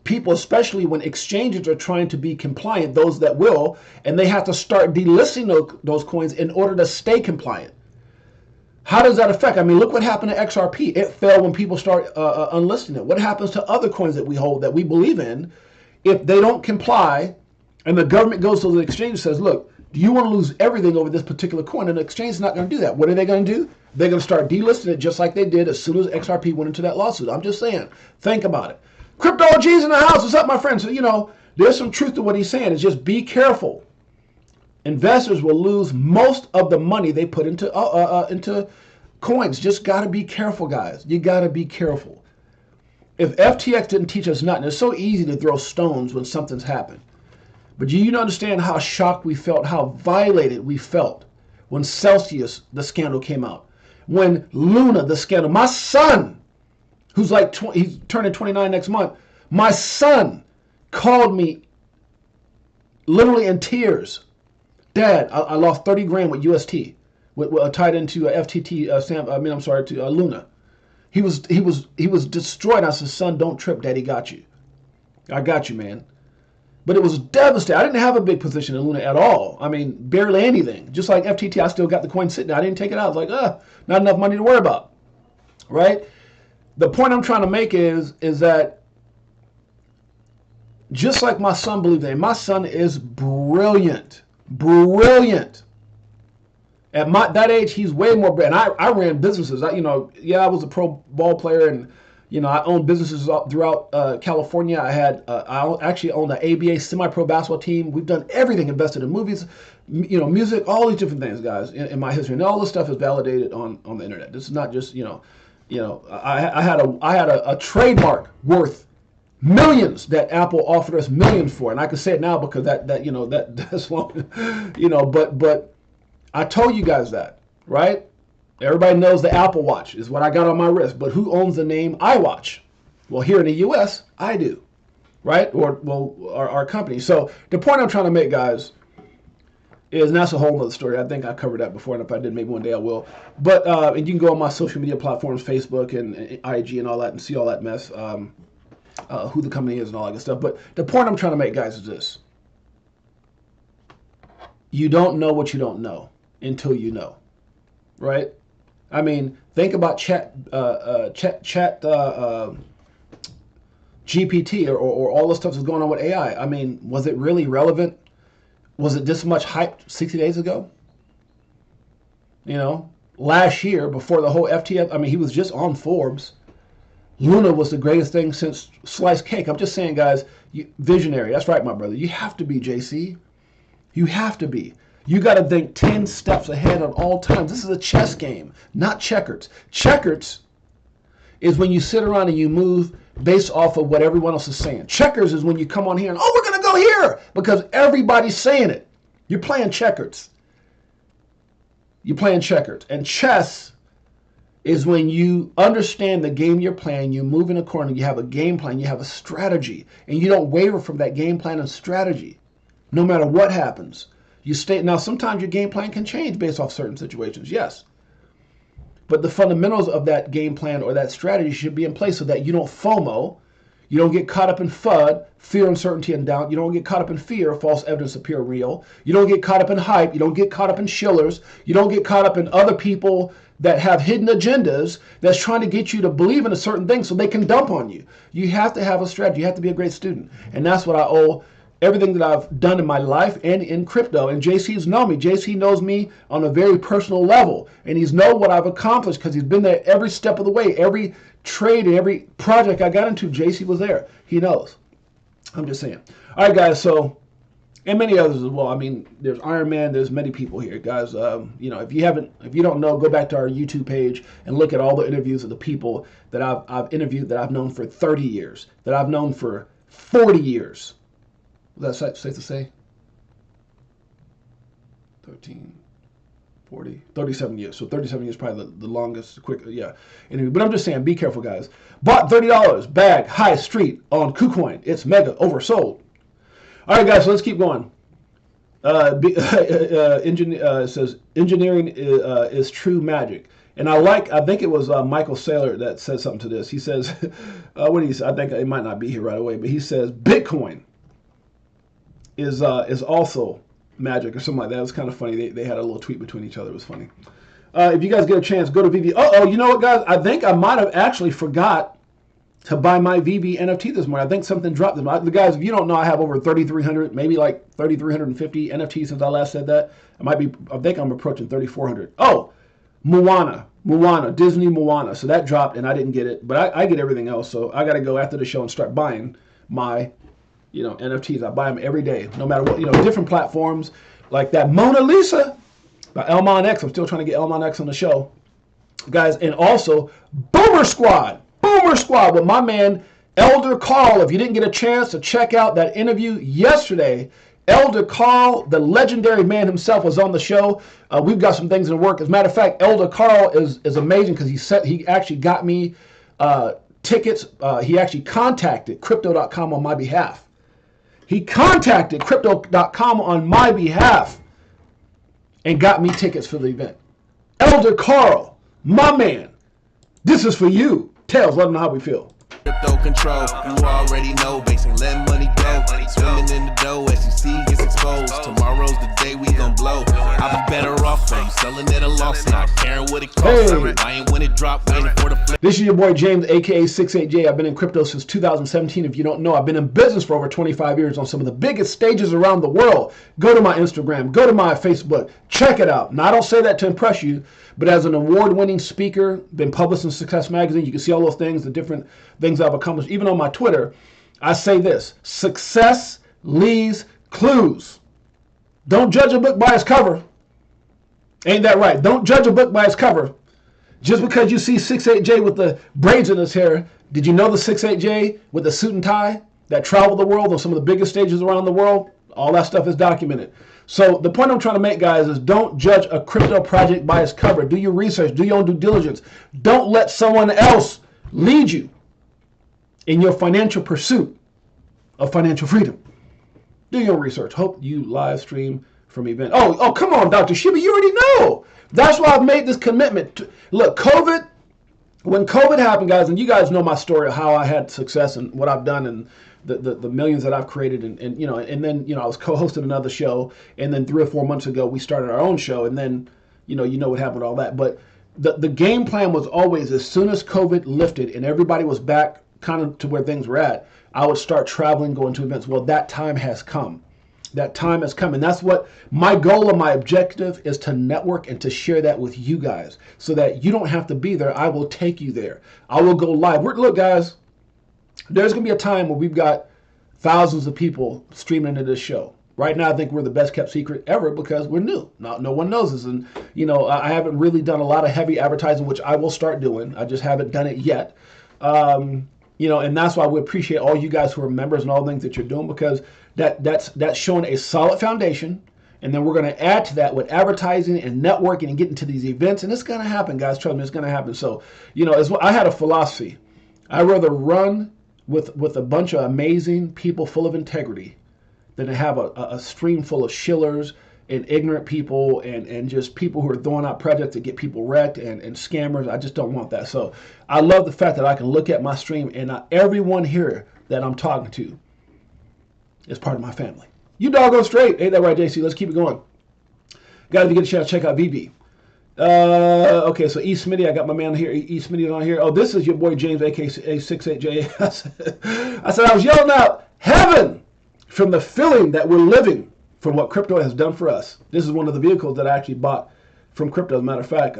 A: people, especially when exchanges are trying to be compliant, those that will, and they have to start delisting those coins in order to stay compliant. How does that affect? I mean, look what happened to XRP. It fell when people start unlisting it. What happens to other coins that we hold that we believe in if they don't comply and the government goes to the exchange and says, look, do you want to lose everything over this particular coin? And the exchange is not going to do that. What are they going to do? They're going to start delisting it just like they did as soon as XRP went into that lawsuit. I'm just saying, think about it. Crypto OG's in the house. What's up, my friend? So, there's some truth to what he's saying. It's just be careful. Investors will lose most of the money they put into coins. Just got to be careful, guys. You got to be careful. If FTX didn't teach us nothing, it's so easy to throw stones when something's happened. But you understand how shocked we felt, how violated we felt when Celsius, the scandal came out. When Luna, the scandal. My son, who's like, he's turning 29 next month. My son called me literally in tears. Dad, I lost 30 grand with UST, tied into FTT, to Luna. He was destroyed. I said, son, don't trip. Daddy got you. I got you, man. But it was devastating. I didn't have a big position in Luna at all. I mean, barely anything. Just like FTT, I still got the coin sitting there. I didn't take it out. I was like, not enough money to worry about, right? The point I'm trying to make is that just like my son believes in, my son is brilliant. Brilliant. At that age, he's way more brilliant. I ran businesses. I was a pro ball player and, I own businesses throughout California. I actually own the ABA semi-pro basketball team. We've done everything, invested in movies, music, all these different things, guys, in my history. And all this stuff is validated on the internet. This is not just, I had a trademark worth millions that Apple offered us millions for, and I can say it now because that's long, But I told you guys that, right? Everybody knows the Apple Watch is what I got on my wrist, but who owns the name iWatch? Well, here in the U.S., I do, right? Or our company. So the point I'm trying to make, guys, is, and that's a whole other story. I think I covered that before, and if I did, maybe one day I will. But and you can go on my social media platforms, Facebook and IG and all that, and see all that mess. Who the company is and all that good stuff. But the point I'm trying to make, guys, is this. You don't know what you don't know until you know, right? I mean, think about chat GPT or all the stuff that's going on with AI. I mean, was it really relevant? Was it this much hype 60 days ago? Last year, before the whole FTF, I mean, he was just on Forbes. Luna was the greatest thing since sliced cake. I'm just saying, guys, visionary. That's right, my brother. You have to be, JC. You have to be. You got to think 10 steps ahead at all times. This is a chess game, not checkers. Checkers is when you sit around and you move based off of what everyone else is saying. Checkers is when you come on here and, we're going to go here because everybody's saying it. You're playing checkers. You're playing checkers. And chess is when you understand the game you're playing, you move in a corner, you have a game plan, you have a strategy, and you don't waver from that game plan and strategy, no matter what happens. You stay. Now, sometimes your game plan can change based off certain situations, yes. But the fundamentals of that game plan or that strategy should be in place so that you don't FOMO, you don't get caught up in FUD, fear, uncertainty, and doubt. You don't get caught up in fear, false evidence appear real. You don't get caught up in hype. You don't get caught up in shillers. You don't get caught up in other people that have hidden agendas that's trying to get you to believe in a certain thing so they can dump on you. You have to have a strategy. You have to be a great student. And that's what I owe everything that I've done in my life and in crypto. And JC's known me. JC knows me on a very personal level. And he's known what I've accomplished because he's been there every step of the way. Every trade and every project I got into, JC was there. He knows. I'm just saying. All right, guys. So, and many others as well. I mean, there's Iron Man. There's many people here, guys. If you don't know, go back to our YouTube page and look at all the interviews of the people that I've interviewed that I've known for 30 years, that I've known for 40 years. Is that safe to say? 13, 40, 37 years. So 37 years is probably the longest, quick, yeah. Anyway, but I'm just saying, be careful, guys. Bought $30, bag, high street on KuCoin. It's mega oversold. All right, guys, so let's keep going. It says, engineering is true magic. And I think it was Michael Saylor that said something to this. He says, what did he say? I think it might not be here right away, but he says, Bitcoin is also magic or something like that. It was kind of funny. They had a little tweet between each other. It was funny. If you guys get a chance, go to VV. You know what, guys? I think I might have actually forgot to buy my VV NFT this morning. I think something dropped them. Guys, if you don't know, I have over 3,300, maybe like 3,350 NFTs since I last said that. I think I'm approaching 3,400. Oh, Moana, Disney Moana. So that dropped and I didn't get it, but I get everything else. So I got to go after the show and start buying my NFTs. I buy them every day, no matter what, different platforms like that Mona Lisa by Elmon X. I'm still trying to get Elmon X on the show, guys. And also Boomer Squad with my man Elder Carl. If you didn't get a chance to check out that interview yesterday, Elder Carl, the legendary man himself, was on the show. We've got some things in the work. As a matter of fact, Elder Carl is amazing because he actually got me tickets. He actually contacted Crypto.com on my behalf. He contacted Crypto.com on my behalf and got me tickets for the event. Elder Carl, my man, this is for you. Tails, let them know how we feel.
C: Crypto control, you already know. Basing let money go. Swimming in the dough as you see gets exposed. Tomorrow's the day we gon' blow. I'll be better off from selling at a loss, not caring what it costs. I ain't when it drop, waiting for the flip.
A: This is your boy James, aka 68J. I've been in crypto since 2017. If you don't know, I've been in business for over 25 years on some of the biggest stages around the world. Go to my Instagram, go to my Facebook, check it out. Now, I don't say that to impress you, But as an award-winning speaker, been published in Success Magazine, you can see all those things, the different things I've accomplished. Even on my Twitter, I say this: success leaves clues. Don't judge a book by its cover. Ain't that right? Don't judge a book by its cover. Just because you see 6'8" with the braids in his hair, did you know the 6'8" with the suit and tie that traveled the world on some of the biggest stages around the world? All that stuff is documented. So the point I'm trying to make, guys, is don't judge a crypto project by its cover. Do your research. Do your own due diligence. Don't let someone else lead you in your financial pursuit of financial freedom. Do your own research. Hope you live stream from event. Oh, come on, Dr. Shiba. You already know. That's why I've made this commitment. Look, when COVID happened, guys, and you guys know my story of how I had success and what I've done and the millions that I've created, and then I was co-hosting another show, and then 3 or 4 months ago we started our own show, and then you know what happened, all that. But the game plan was always, as soon as COVID lifted and everybody was back kind of to where things were at, I would start traveling, going to events. Well, that time has come. That time has come, and that's what my goal and my objective is, to network and to share that with you guys so that you don't have to be there. I will take you there. I will go live. Look, guys, there's going to be a time where we've got thousands of people streaming into this show. Right now, I think we're the best kept secret ever because we're new. No one knows us, and I haven't really done a lot of heavy advertising, which I will start doing. I just haven't done it yet. And that's why we appreciate all you guys who are members and all the things that you're doing, because that's showing a solid foundation, and then we're going to add to that with advertising and networking and getting to these events, and it's going to happen, guys. Trust me, it's going to happen. So, I had a philosophy. I'd rather run with a bunch of amazing people full of integrity than to have a stream full of shillers and ignorant people and just people who are throwing out projects that get people wrecked and scammers. I just don't want that. So I love the fact that I can look at my stream and everyone here that I'm talking to is part of my family. You doggone straight. Ain't that right, JC? Let's keep it going. Guys, if you get a chance, check out VB. Okay, so E. Smitty, I got my man here. E. Smitty is on here. Oh, this is your boy James, aka 68J. I said I was yelling out heaven from the feeling that we're living from what crypto has done for us. This is one of the vehicles that I actually bought from crypto. As a matter of fact,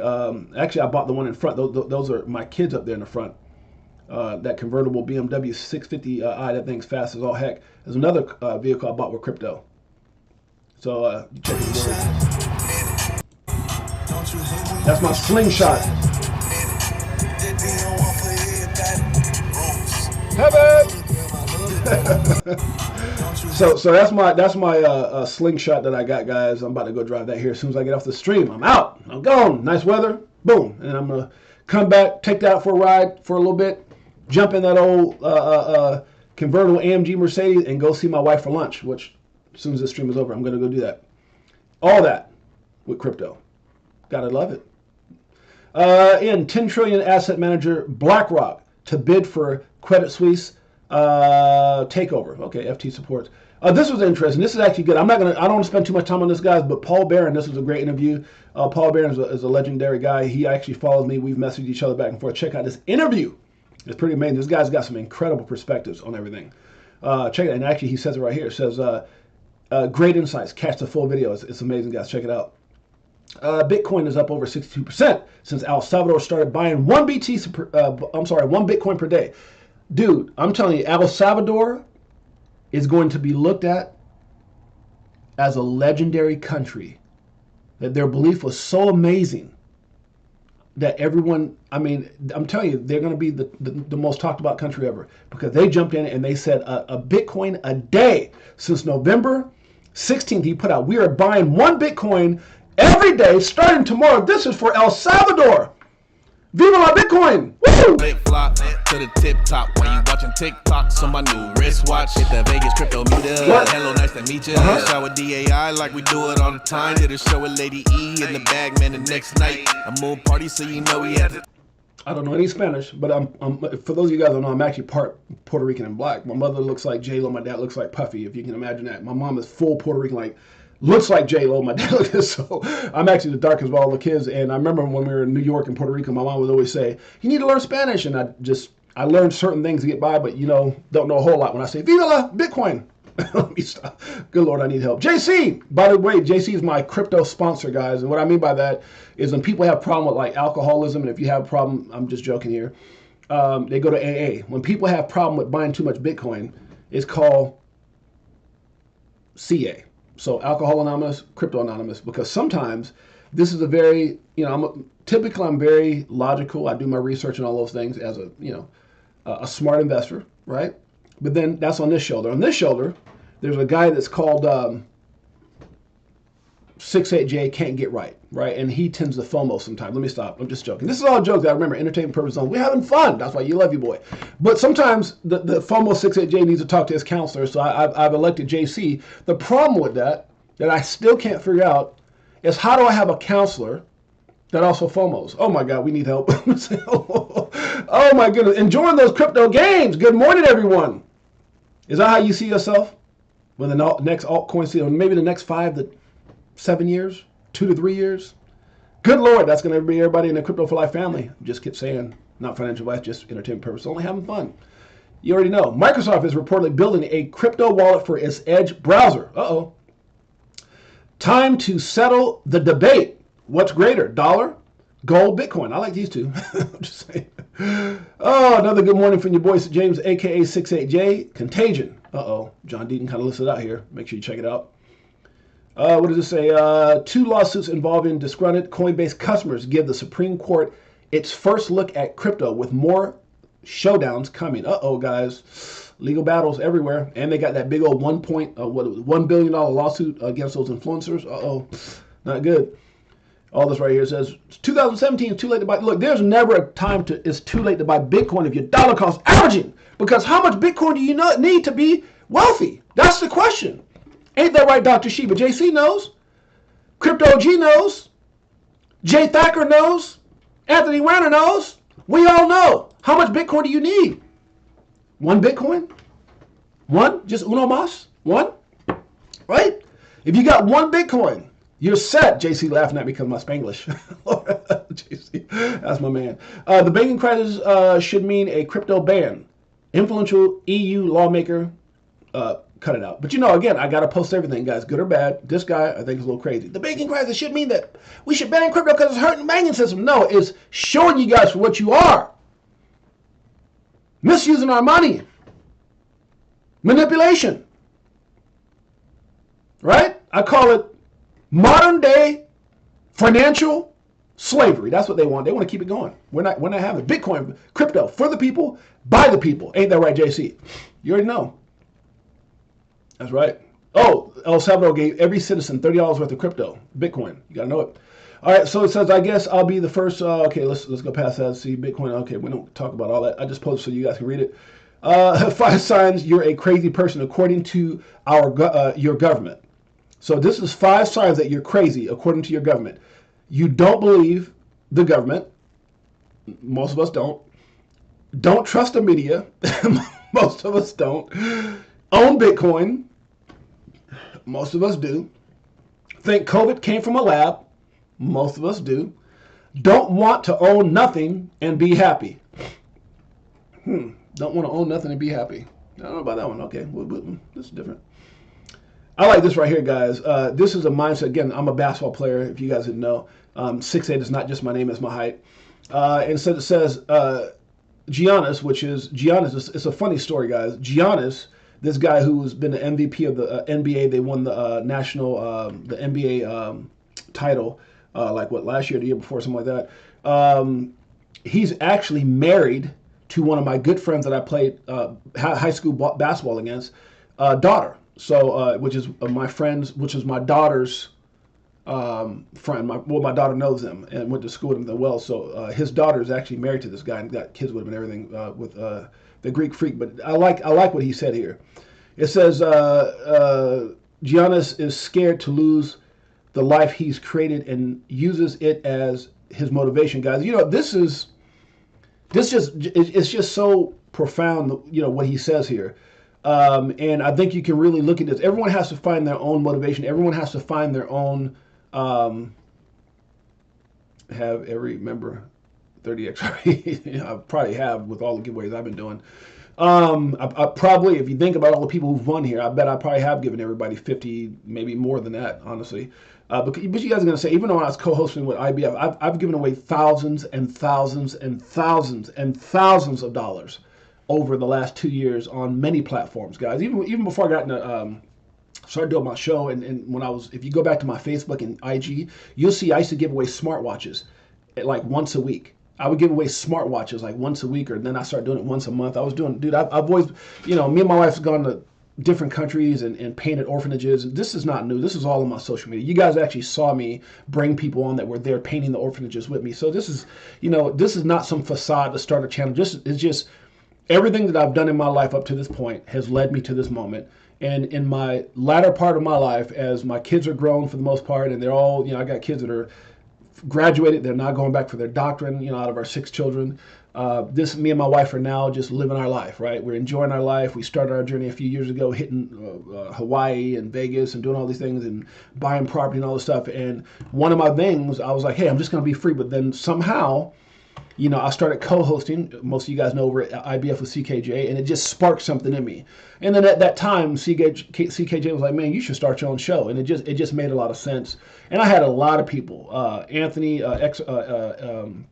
A: actually I bought the one in front. Those are my kids up there in the front. That convertible BMW 650i, that thing's fast as all heck. There's another vehicle I bought with crypto. So check it out. That's my slingshot. Heaven. So that's my slingshot that I got, guys. I'm about to go drive that here as soon as I get off the stream. I'm out. I'm gone. Nice weather. Boom. And I'm gonna come back, take that out for a ride for a little bit, jump in that old convertible AMG Mercedes, and go see my wife for lunch. Which, as soon as this stream is over, I'm gonna go do that. All that with crypto. Gotta love it. In 10 trillion asset manager BlackRock to bid for Credit Suisse takeover. Okay, FT supports. This was interesting. This is actually good. I don't want to spend too much time on this, guys, but Paul Barron, this was a great interview. Paul Barron is a legendary guy. He actually follows me. We've messaged each other back and forth. Check out this interview. It's pretty amazing. This guy's got some incredible perspectives on everything. Check it out. And actually, he says it right here. It says, great insights. Catch the full video. It's amazing, guys. Check it out. Bitcoin is up over 62% since El Salvador started buying one Bitcoin per day. Dude, I'm telling you, El Salvador is going to be looked at as a legendary country. That their belief was so amazing that everyone, I'm telling you, they're going to be the most talked about country ever, because they jumped in and they said a Bitcoin a day. Since November 16th, he put out, we are buying one Bitcoin every day starting tomorrow. This is for El Salvador. Viva la Bitcoin! Woo!
C: Flip flop to the tip top when you watching TikToks on my new wristwatch. Hit the Vegas crypto meter.
A: What?
C: Hello, nice to meet you. Shout with DAI like we do it all the time. Did a show with Lady E in the bag, man. The next night a more party, so you know we had to.
A: I don't know any Spanish, but I'm for those of you guys who don't know, I'm actually part Puerto Rican and black. My mother looks like J-Lo. My dad looks like Puffy, if you can imagine that. My mom is full Puerto Rican, looks like J-Lo. My dad looks so. I'm actually the darkest of all the kids. And I remember when we were in New York and Puerto Rico, my mom would always say, you need to learn Spanish. And I learned certain things to get by, but don't know a whole lot. When I say, Viva la Bitcoin, Let me stop. Good Lord, I need help. JC, by the way, JC is my crypto sponsor, guys. And what I mean by that is when people have a problem with like alcoholism, and if you have a problem, I'm just joking here, they go to AA. When people have a problem with buying too much Bitcoin, it's called CA. So Alcohol Anonymous, Crypto Anonymous, because sometimes this is a very, typically I'm very logical. I do my research and all those things as a smart investor, right? But then that's on this shoulder. On this shoulder, there's a guy that's called 68J can't get right? And he tends to FOMO sometimes. Let me stop. I'm just joking. This is all jokes. I remember entertainment purposes only. We're having fun. That's why you love your boy. But sometimes the FOMO 68J needs to talk to his counselor. So I've elected JC. The problem with that I still can't figure out is how do I have a counselor that also FOMOs? Oh my God, we need help. Oh my goodness. Enjoying those crypto games. Good morning, everyone. Is that how you see yourself when the next altcoin season, maybe the next 5 to 7 years, 2 to 3 years? Good Lord, that's going to be everybody in the Crypto for Life family. Just keep saying, not financial advice, just entertainment purposes, only having fun. You already know. Microsoft is reportedly building a crypto wallet for its Edge browser. Uh-oh. Time to settle the debate. What's greater, dollar, gold, Bitcoin? I like these two. I'm just saying. Oh, another good morning from your boy James, a.k.a. 68J. Contagion. Uh-oh. John Deaton kind of listed out here. Make sure you check it out. What does it say? 2 lawsuits involving disgruntled Coinbase customers give the Supreme Court its first look at crypto with more showdowns coming. Uh-oh, guys. Legal battles everywhere. And they got that big old $1 billion lawsuit against those influencers. Uh-oh. Not good. All this right here says, 2017 is too late to buy. Look, there's never a time it's too late to buy Bitcoin if your dollar cost averaging. Because how much Bitcoin do you need to be wealthy? That's the question. Ain't that right, Dr. Sheba? JC knows. Crypto G knows. Jay Thacker knows. Anthony Werner knows. We all know. How much Bitcoin do you need? 1 Bitcoin? 1? Just uno mas? 1? Right? If you got 1 Bitcoin, you're set. JC laughing at me because of my Spanglish. JC, that's my man. The banking crisis should mean a crypto ban. Influential EU lawmaker, cut it out. But again, I got to post everything, guys, good or bad. This guy, I think, is a little crazy. The banking crisis should mean that we should ban crypto because it's hurting the banking system. No, it's showing you guys for what you are. Misusing our money. Manipulation. Right? I call it modern day financial slavery. That's what they want. They want to keep it going. We're not having Bitcoin, crypto for the people, by the people. Ain't that right, JC? You already know. That's right. Oh, El Salvador gave every citizen $30 worth of crypto, Bitcoin. You gotta know it. All right, so it says, I guess I'll be the first. Okay, let's go past that. See, Bitcoin. Okay, we don't talk about all that. I just posted so you guys can read it. 5 signs you're a crazy person according to your government. So this is 5 signs that you're crazy according to your government. You don't believe the government. Most of us don't. Don't trust the media. Most of us don't. Own Bitcoin. Most of us do. Think COVID came from a lab. Most of us do. Don't want to own nothing and be happy. Don't want to own nothing and be happy. I don't know about that one. Okay, this is different. I like this right here, guys. This is a mindset. Again, I'm a basketball player, if you guys didn't know. 6'8" is not just my name, it's my height. And so it says, Giannis, it's a funny story, guys. Giannis, this guy who's been the MVP of the NBA, they won the the NBA title, last year, the year before, something like that. He's actually married to one of my good friends that I played high school basketball against, daughter. So, which is my daughter's friend. My daughter knows him and went to school with him as well. So his daughter is actually married to this guy and got kids with him and everything with the Greek freak. But I like what he said here. It says Giannis is scared to lose the life he's created and uses it as his motivation, guys. It's just so profound, what he says here. And I think you can really look at this. Everyone has to find their own motivation. Everyone has to find their own, have every member 30x. I probably have with all the giveaways I've been doing. I probably, if you think about all the people who've won here, I bet I probably have given everybody 50, maybe more than that, honestly. But you guys are going to say, even though I was co-hosting with IBF, I've given away thousands and thousands and thousands and thousands of dollars over the last 2 years on many platforms, guys. Even before I got into started doing my show, and when I was, if you go back to my Facebook and IG, you'll see I used to give away smartwatches like once a week. I would give away smartwatches like once a week, or then I started doing it once a month. I was doing, dude, I've always, me and my wife have gone to different countries and painted orphanages. This is not new. This is all on my social media. You guys actually saw me bring people on that were there painting the orphanages with me. So this is, this is not some facade to start a channel. It's just everything that I've done in my life up to this point has led me to this moment. And in my latter part of my life, as my kids are grown for the most part, and they're all, I got kids that are graduated, they're not going back for their doctorate, out of our 6 children. Me and my wife are now just living our life, right? We're enjoying our life. We started our journey a few years ago, hitting Hawaii and Vegas and doing all these things and buying property and all this stuff. And one of my things, I was like, hey, I'm just going to be free. But then somehow, I started co-hosting. Most of you guys know over at IBF with CKJ, and it just sparked something in me. And then at that time, CKJ was like, man, you should start your own show. And it just made a lot of sense. And I had a lot of people, Anthony, Iron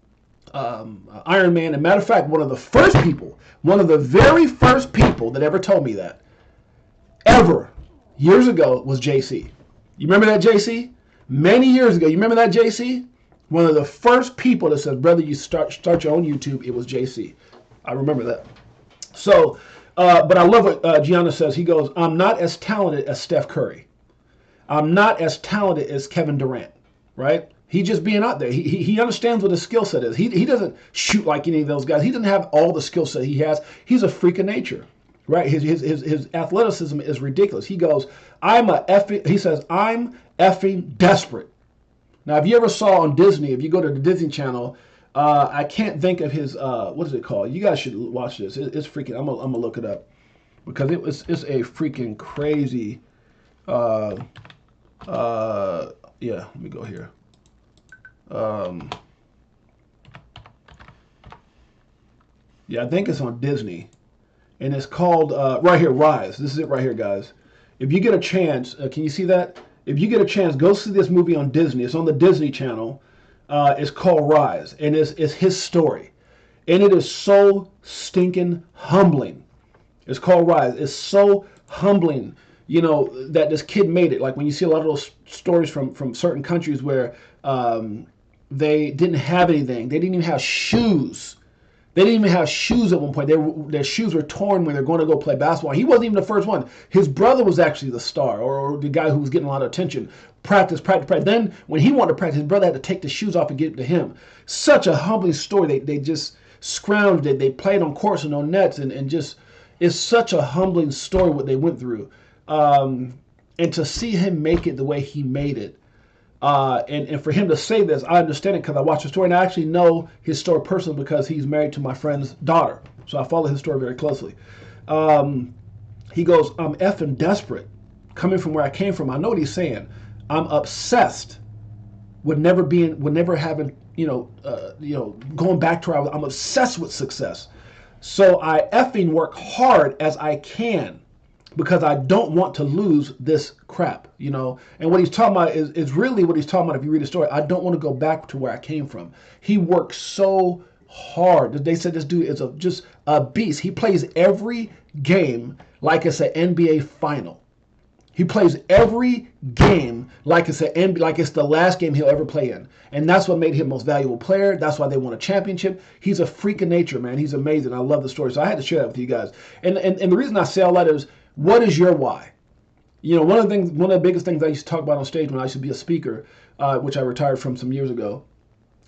A: Man. And matter of fact, one of the very first people that ever told me that, ever, years ago, was JC. You remember that, JC? Many years ago. You remember that, JC? One of the first people that said, brother, you start your own YouTube, it was JC. I remember that. So, but I love what Gianna says. He goes, I'm not as talented as Steph Curry. I'm not as talented as Kevin Durant, right? He just being out there. He understands what his skill set is. He doesn't shoot like any of those guys. He doesn't have all the skill set he has. He's a freak of nature, right? His athleticism is ridiculous. He goes, he says, I'm effing desperate. Now, if you ever saw on Disney, if you go to the Disney Channel, I can't think of his, what is it called? You guys should watch this. It's freaking, I'm gonna look it up. Because it's a freaking crazy, yeah, let me go here. Yeah, I think it's on Disney. And it's called, right here, Rise. This is it right here, guys. If you get a chance, can you see that? If you get a chance, go see this movie on Disney. It's on the Disney Channel. It's called Rise, and it's his story. And it is so stinking humbling. It's called Rise. It's so humbling, that this kid made it. Like when you see a lot of those stories from certain countries where they didn't have anything. They didn't even have shoes. They didn't even have shoes at one point. Their shoes were torn when they're going to go play basketball. He wasn't even the first one. His brother was actually the star, or the guy who was getting a lot of attention. Practice. Then when he wanted to practice, his brother had to take the shoes off and get it to him. Such a humbling story. They just scrounged it. They played on courts and on nets, and just, it's such a humbling story what they went through. And to see him make it the way he made it, and for him to say this, I understand it because I watched the story, and I actually know his story personally because he's married to my friend's daughter. So I follow his story very closely. He goes, I'm effing desperate. Coming from where I came from, I know what he's saying. I'm obsessed with never having, going back to where I'm obsessed with success. So I effing work hard as I can, because I don't want to lose this crap, And what he's talking about is really what he's talking about. If you read the story, I don't want to go back to where I came from. He works so hard. They said this dude is just a beast. He plays every game like it's an NBA final. He plays every game like it's the last game he'll ever play in. And that's what made him most valuable player. That's why they won a championship. He's a freak of nature, man. He's amazing. I love the story. So I had to share that with you guys. And the reason I say all that is, what is your why? One of the biggest things I used to talk about on stage when I used to be a speaker, which I retired from some years ago,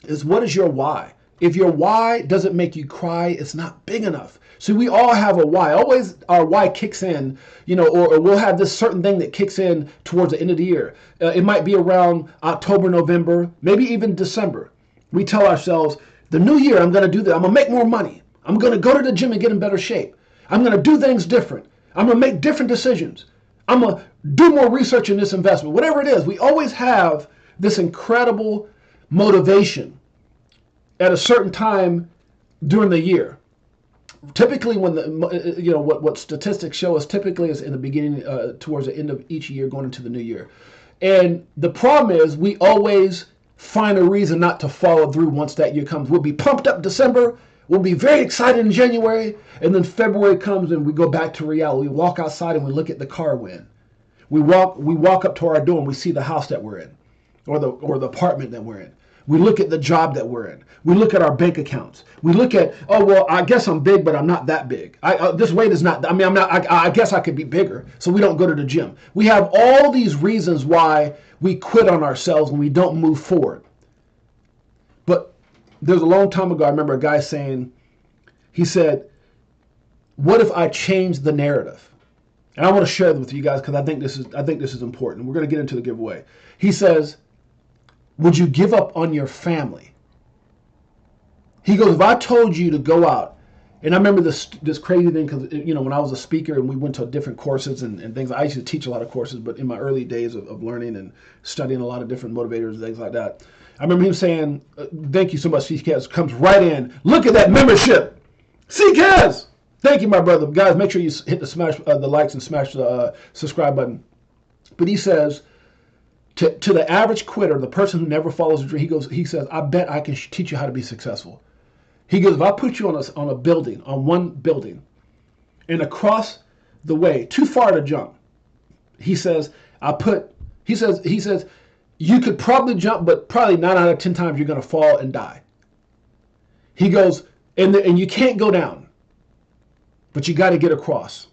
A: is what is your why? If your why doesn't make you cry, it's not big enough. So we all have a why. Always our why kicks in, or we'll have this certain thing that kicks in towards the end of the year. It might be around October, November, maybe even December. We tell ourselves, the new year, I'm going to do that. I'm going to make more money. I'm going to go to the gym and get in better shape. I'm going to do things different. I'm going to make different decisions. I'm going to do more research in this investment. Whatever it is, we always have this incredible motivation at a certain time during the year. typically when what statistics show us typically is in the beginning, towards the end of each year, going into the new year. And the problem is we always find a reason not to follow through once that year comes. We'll be pumped up December. We'll be very excited in January. And then February comes and we go back to reality. We walk outside and we look at the car we're in. We walk up to our door and we see the house that we're in, or the apartment that we're in. We look at the job that we're in. We look at our bank accounts. We look at, oh, well, I guess I'm big, but I'm not that big. This weight is not, I'm not, I guess I could be bigger. So we don't go to the gym. We have all these reasons why we quit on ourselves and we don't move forward. But there's a long time ago, I remember a guy saying, he said, what if I change the narrative? And I want to share this with you guys because I think this is important. We're going to get into the giveaway. He says, would you give up on your family? He goes, if I told you to go out, and I remember this crazy thing because, when I was a speaker and we went to different courses and things, I used to teach a lot of courses, but in my early days of learning and studying a lot of different motivators and things like that, I remember him saying, thank you so much, CKS, comes right in. Look at that membership. CKS! Thank you, my brother. Guys, make sure you hit the likes and smash the subscribe button. But he says, to the average quitter, the person who never follows a dream, he says, I bet I can teach you how to be successful. He goes, if I put you on a building, on one building, and across the way, too far to jump, he says, he says, you could probably jump, but probably 9 out of 10 times you're going to fall and die. He goes, and you can't go down, but you got to get across.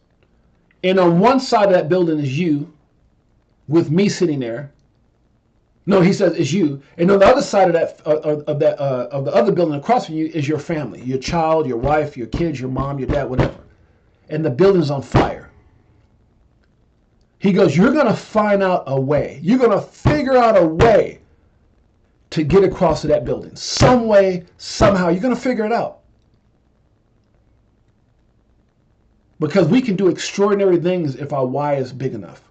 A: And on one side of that building is you, with me sitting there. No, he says it's you. And on the other side of the other building across from you is your family, your child, your wife, your kids, your mom, your dad, whatever. And the building's on fire. He goes, you're going to find out a way. You're going to figure out a way to get across to that building. Some way, somehow, you're going to figure it out. Because we can do extraordinary things if our why is big enough.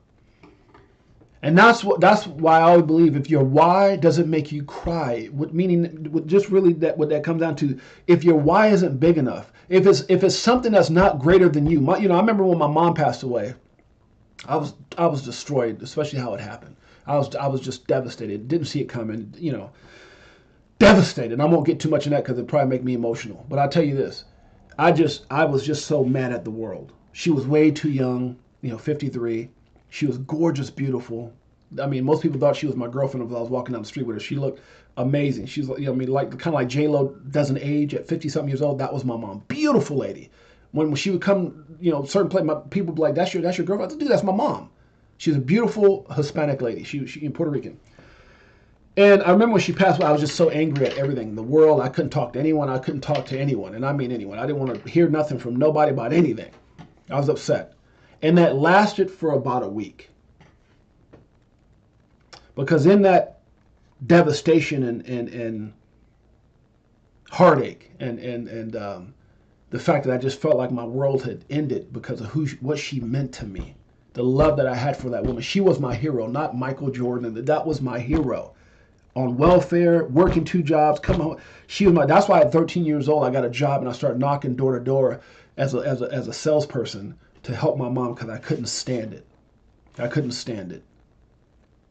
A: And that's why I always believe if your why doesn't make you cry, what that comes down to, if your why isn't big enough, if it's something that's not greater than you. I remember when my mom passed away, I was destroyed, especially how it happened. I was just devastated. Didn't see it coming, devastated. I won't get too much in that because it'd probably make me emotional. But I'll tell you this, I was just so mad at the world. She was way too young, 53. She was gorgeous, beautiful. I mean, most people thought she was my girlfriend if I was walking down the street with her. She looked amazing. She's like, kind of like J-Lo doesn't age at 50-something years old. That was my mom. Beautiful lady. When she would come, certain place, people would be like, that's your girlfriend? I said, dude, that's my mom. She's a beautiful Hispanic lady. She in Puerto Rican. And I remember when she passed away, I was just so angry at everything. The world, I couldn't talk to anyone. I couldn't talk to anyone. And I mean anyone. I didn't want to hear nothing from nobody about anything. I was upset. And that lasted for about a week. Because in that devastation and heartache and the fact that I just felt like my world had ended because of what she meant to me, the love that I had for that woman. She was my hero, not Michael Jordan. That was my hero. On welfare, working 2 jobs, coming home. That's why at 13 years old I got a job and I started knocking door to door as a salesperson to help my mom because I couldn't stand it. I couldn't stand it.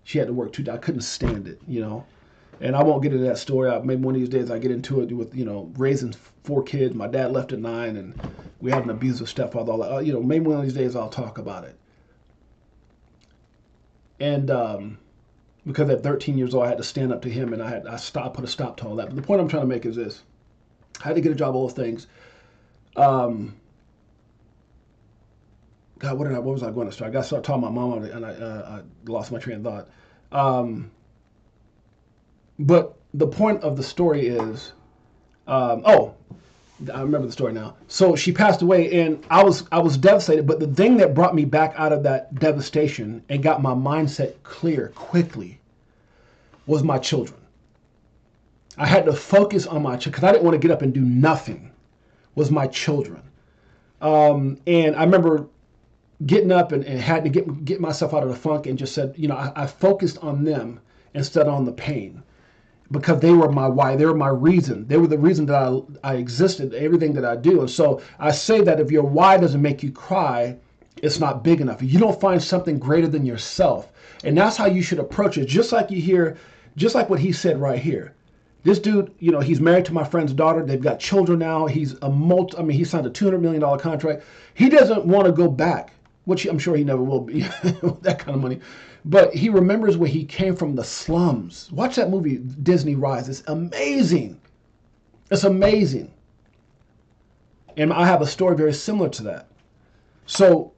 A: She had to work 2 jobs. I couldn't stand it, And I won't get into that story. Maybe one of these days I get into it with, raising 4 kids. My dad left at 9 and we had an abusive stepfather. All that. Maybe one of these days I'll talk about it. And because at 13 years old I had to stand up to him and I put a stop to all that. But the point I'm trying to make is this. I had to get a job, all those things. God, what was I going to start? I got to start talking about my mom, and I lost my train of thought. But the point of the story is, I remember the story now. So she passed away, and I was devastated. But the thing that brought me back out of that devastation and got my mindset clear quickly was my children. I had to focus on my children because I didn't want to get up and do nothing. Was my children, and I remember getting up and had to get myself out of the funk and just said, I focused on them instead on the pain. because they were my why. They were my reason. They were the reason that I existed, everything that I do. And so I say that if your why doesn't make you cry, it's not big enough. You don't find something greater than yourself. And that's how you should approach it. Just like you hear, just like what he said right here. This dude, you know, he's married to my friend's daughter. They've got children now. He's he signed a $200 million contract. He doesn't want to go back, which I'm sure he never will be, that kind of money. But he remembers where he came from, the slums. Watch that movie, Disney Rise. It's amazing. It's amazing. And I have a story very similar to that. So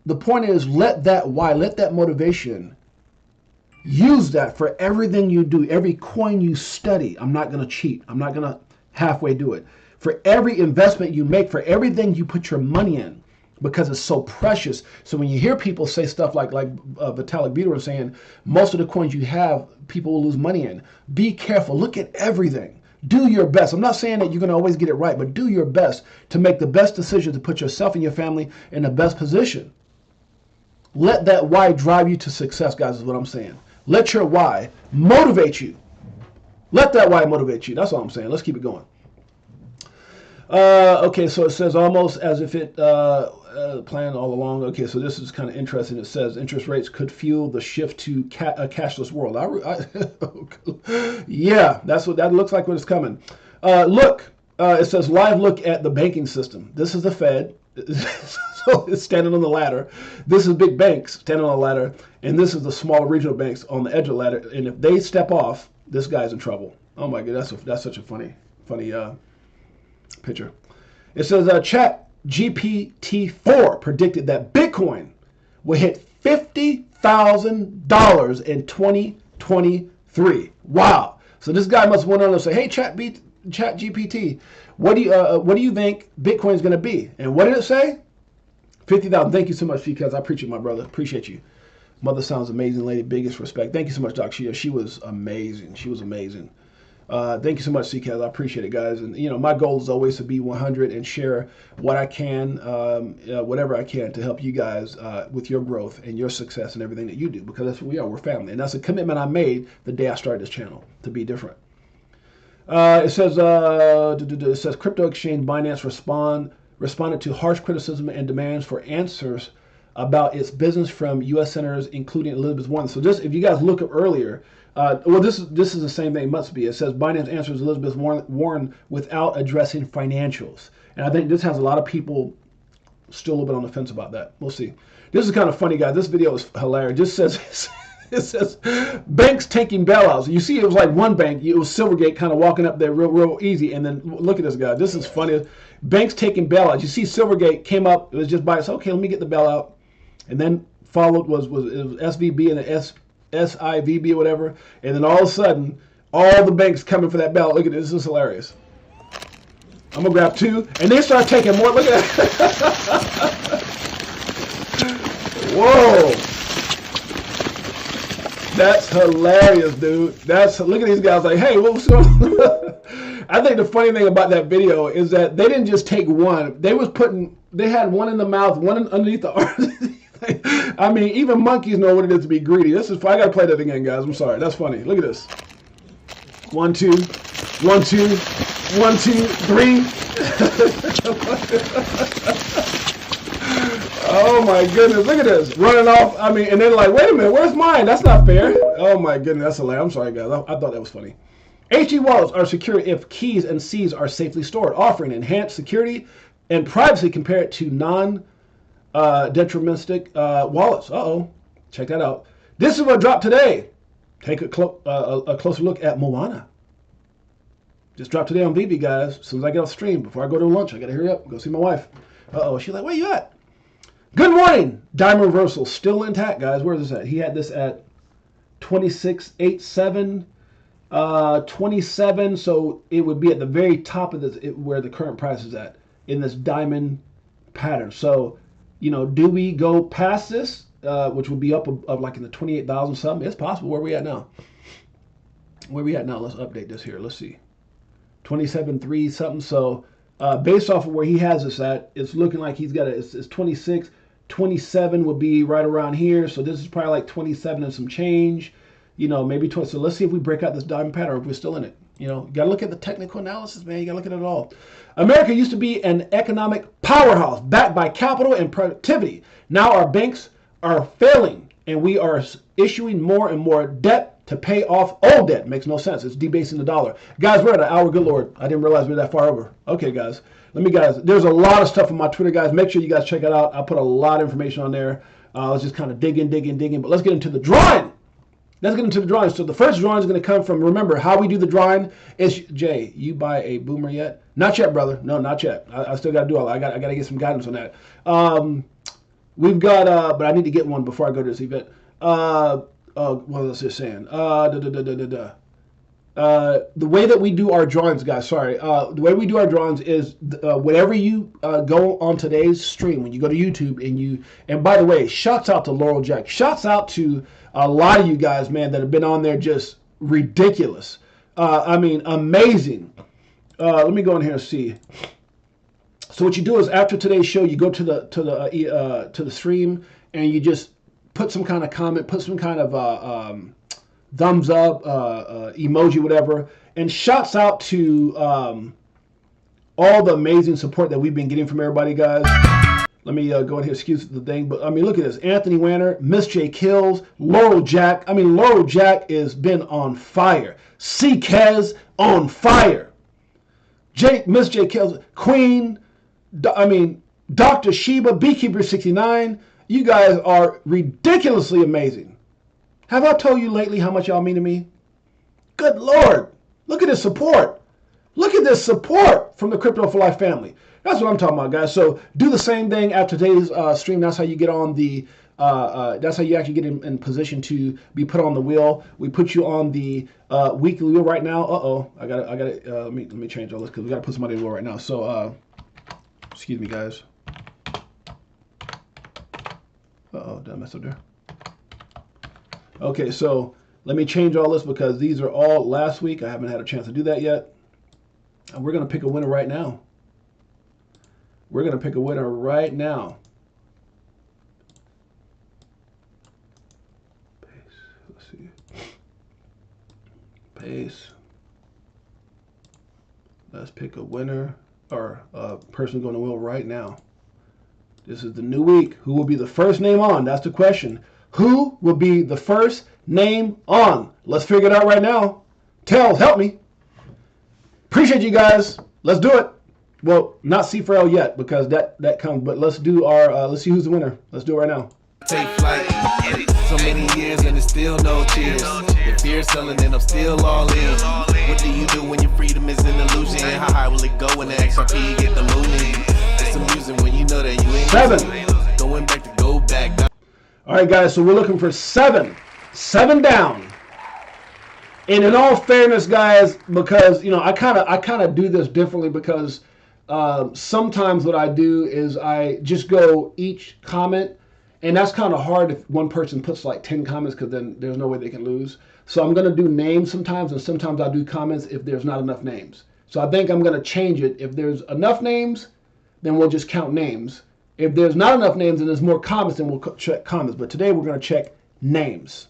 A: the point is, let that why, let that motivation, use that for everything you do, every coin you study. I'm not going to cheat. I'm not going to halfway do it. For every investment you make, for everything you put your money in, because it's so precious. So when you hear people say stuff like Vitalik Buterin was saying, most of the coins you have, people will lose money in. Be careful. Look at everything. Do your best. I'm not saying that you're going to always get it right, but do your best to make the best decision to put yourself and your family in the best position. Let that why drive you to success, guys, is what I'm saying. Let your why motivate you. Let that why motivate you. That's all I'm saying. Let's keep it going. Okay, so it says almost as if it planned all along. Okay, so this is kind of interesting. It says interest rates could fuel the shift to a cashless world. Yeah, that's what that looks like when it's coming. Look, it says live look at the banking system. This is the Fed. So it's standing on the ladder. This is big banks standing on the ladder, and this is the smaller regional banks on the edge of the ladder. And if they step off, this guy's in trouble. Oh my God, that's such a funny picture. It says Chat GPT-4 predicted that Bitcoin will hit $50,000 in 2023. Wow! So this guy must went on and say, "Hey, Chat GPT, what do you think Bitcoin is going to be?" And what did it say? 50,000. Thank you so much, because I appreciate you, my brother. Appreciate you. Mother sounds amazing, lady. Biggest respect. Thank you so much, Doc Shia. She was amazing. She was amazing. Thank you so much, CKaz. I appreciate it, guys. And you know, my goal is always to be 100 and share what I can, whatever I can, to help you guys with your growth and your success and everything that you do, because that's what we are. We're family, and that's a commitment I made the day I started this channel, to be different. It says crypto exchange Binance responded to harsh criticism and demands for answers about its business from U.S. senators, including Elizabeth Warren. So this, if you guys look up earlier, this is the same thing. It must be. It says Binance answers Elizabeth Warren without addressing financials, and I think this has a lot of people still a little bit on the fence about that. We'll see. This is kind of funny, guys. This video is hilarious. It just says. It says banks taking bailouts. You see, it was like one bank. It was Silvergate, kind of walking up there real easy. And then look at this guy. This is funny. Banks taking bailouts. You see, Silvergate came up. It was just by itself. Okay, let me get the bailout. And then followed was SVB and the SIVB or whatever. And then all of a sudden, all the banks coming for that bailout. Look at this. This is hilarious. I'm gonna grab two, and they start taking more. Look at that. Whoa. That's hilarious, dude. Look at these guys like, hey, what's going on? I think the funny thing about that video is that they didn't just take one. They had one in the mouth, one underneath the arm. I mean, even monkeys know what it is to be greedy. I gotta play that again, guys. I'm sorry. That's funny. Look at this. 1, 2, 1, 2, 1, 2, 3. Oh my goodness, look at this. Running off, I mean, and they're like, wait a minute, where's mine? That's not fair. Oh my goodness, that's hilarious. I'm sorry, guys. I thought that was funny. HE wallets are secure if keys and Cs are safely stored, offering enhanced security and privacy compared to non-deterministic wallets. Uh-oh. Check that out. This is what dropped today. Take a closer look at Moana. Just dropped today on VB, guys. As soon as I get off stream, before I go to lunch, I got to hurry up, go see my wife. Uh-oh. She's like, where you at? Good morning. Diamond reversal still intact, guys. Where is this at? He had this at 2687, 27. So it would be at the very top of this, where the current price is at in this diamond pattern. So, you know, do we go past this, which would be up of like in the 28,000 something? It's possible. Where are we at now? Where are we at now? Let's update this here. Let's see. 27.3 something. So based off of where he has this at, it's looking like he's got it's 26. 27 would be right around here. So this is probably like 27 and some change. maybe 20. So let's see if we break out this diamond pattern or if we're still in it. You got to look at the technical analysis, man. You got to look at it all. America used to be an economic powerhouse backed by capital and productivity. Now our banks are failing and we are issuing more and more debt to pay off old debt. Makes no sense. It's debasing the dollar. Guys, we're at an hour. Good Lord. I didn't realize we were that far over. Okay, guys. There's a lot of stuff on my Twitter, guys. Make sure you guys check it out. I put a lot of information on there. I was just kind of digging. But let's get into the drawing. So the first drawing is going to come from, remember, how we do the drawing is, Jay, you buy a boomer yet? Not yet, brother. No, not yet. I still got to do all that. I got to get some guidance on that. We've got, but I need to get one before I go to this event. What was I saying? The way that we do our drawings, guys, the way we do our drawings is whenever you go on today's stream, when you go to YouTube and by the way, shouts out to Laurel Jack. Shouts out to a lot of you guys, man, that have been on there just ridiculous. Amazing. Let me go in here and see. So what you do is after today's show, you go to the stream and you just put some kind of comment, put some kind of thumbs up, emoji, whatever, and shouts out to all the amazing support that we've been getting from everybody, guys. Let me go in here, excuse the thing, but look at this. Anthony Wanner, Miss J Kills, Laurel Jack. Laurel Jack has been on fire. C. Kez on fire. Miss J Kills, Queen, Dr. Sheba, Beekeeper 69. You guys are ridiculously amazing. Have I told you lately how much y'all mean to me? Good Lord. Look at this support. Look at this support from the Crypto for Life family. That's what I'm talking about, guys. So do the same thing after today's stream. That's how you get on the, that's how you actually get in position to be put on the wheel. We put you on the weekly wheel right now. I got it. Let me change all this because we got to put somebody on the wheel right now. So, excuse me, guys. Did I mess up there? Okay, so let me change all this because these are all last week. I haven't had a chance to do that yet. And we're going to pick a winner right now. Let's see. Paste. Let's pick a winner or a person going to wheel right now. This is the new week. Who will be the first name on? That's the question. Who will be the first name on? Let's figure it out right now. Tails, help me. Appreciate you guys. Let's do it. Well, not C4L yet because that comes, but let's do our, let's see who's the winner. Let's do it right now.
C: Take flight. So many years and it's still no cheers. The fear selling and I'm still all in. What do you do when your freedom is an illusion? How high will it go when the XRP get the mooning? It's amusing when you know that you ain't
A: 7.
C: Going back to go back.
A: All right, guys, so we're looking for 7. 7 down. And in all fairness, guys, because, I kind of do this differently because sometimes what I do is I just go each comment, and that's kind of hard if one person puts like 10 comments because then there's no way they can lose. So I'm going to do names sometimes, and sometimes I'll do comments if there's not enough names. So I think I'm going to change it. If there's enough names, then we'll just count names. If there's not enough names and there's more comments, then we'll check comments. But today we're going to check names.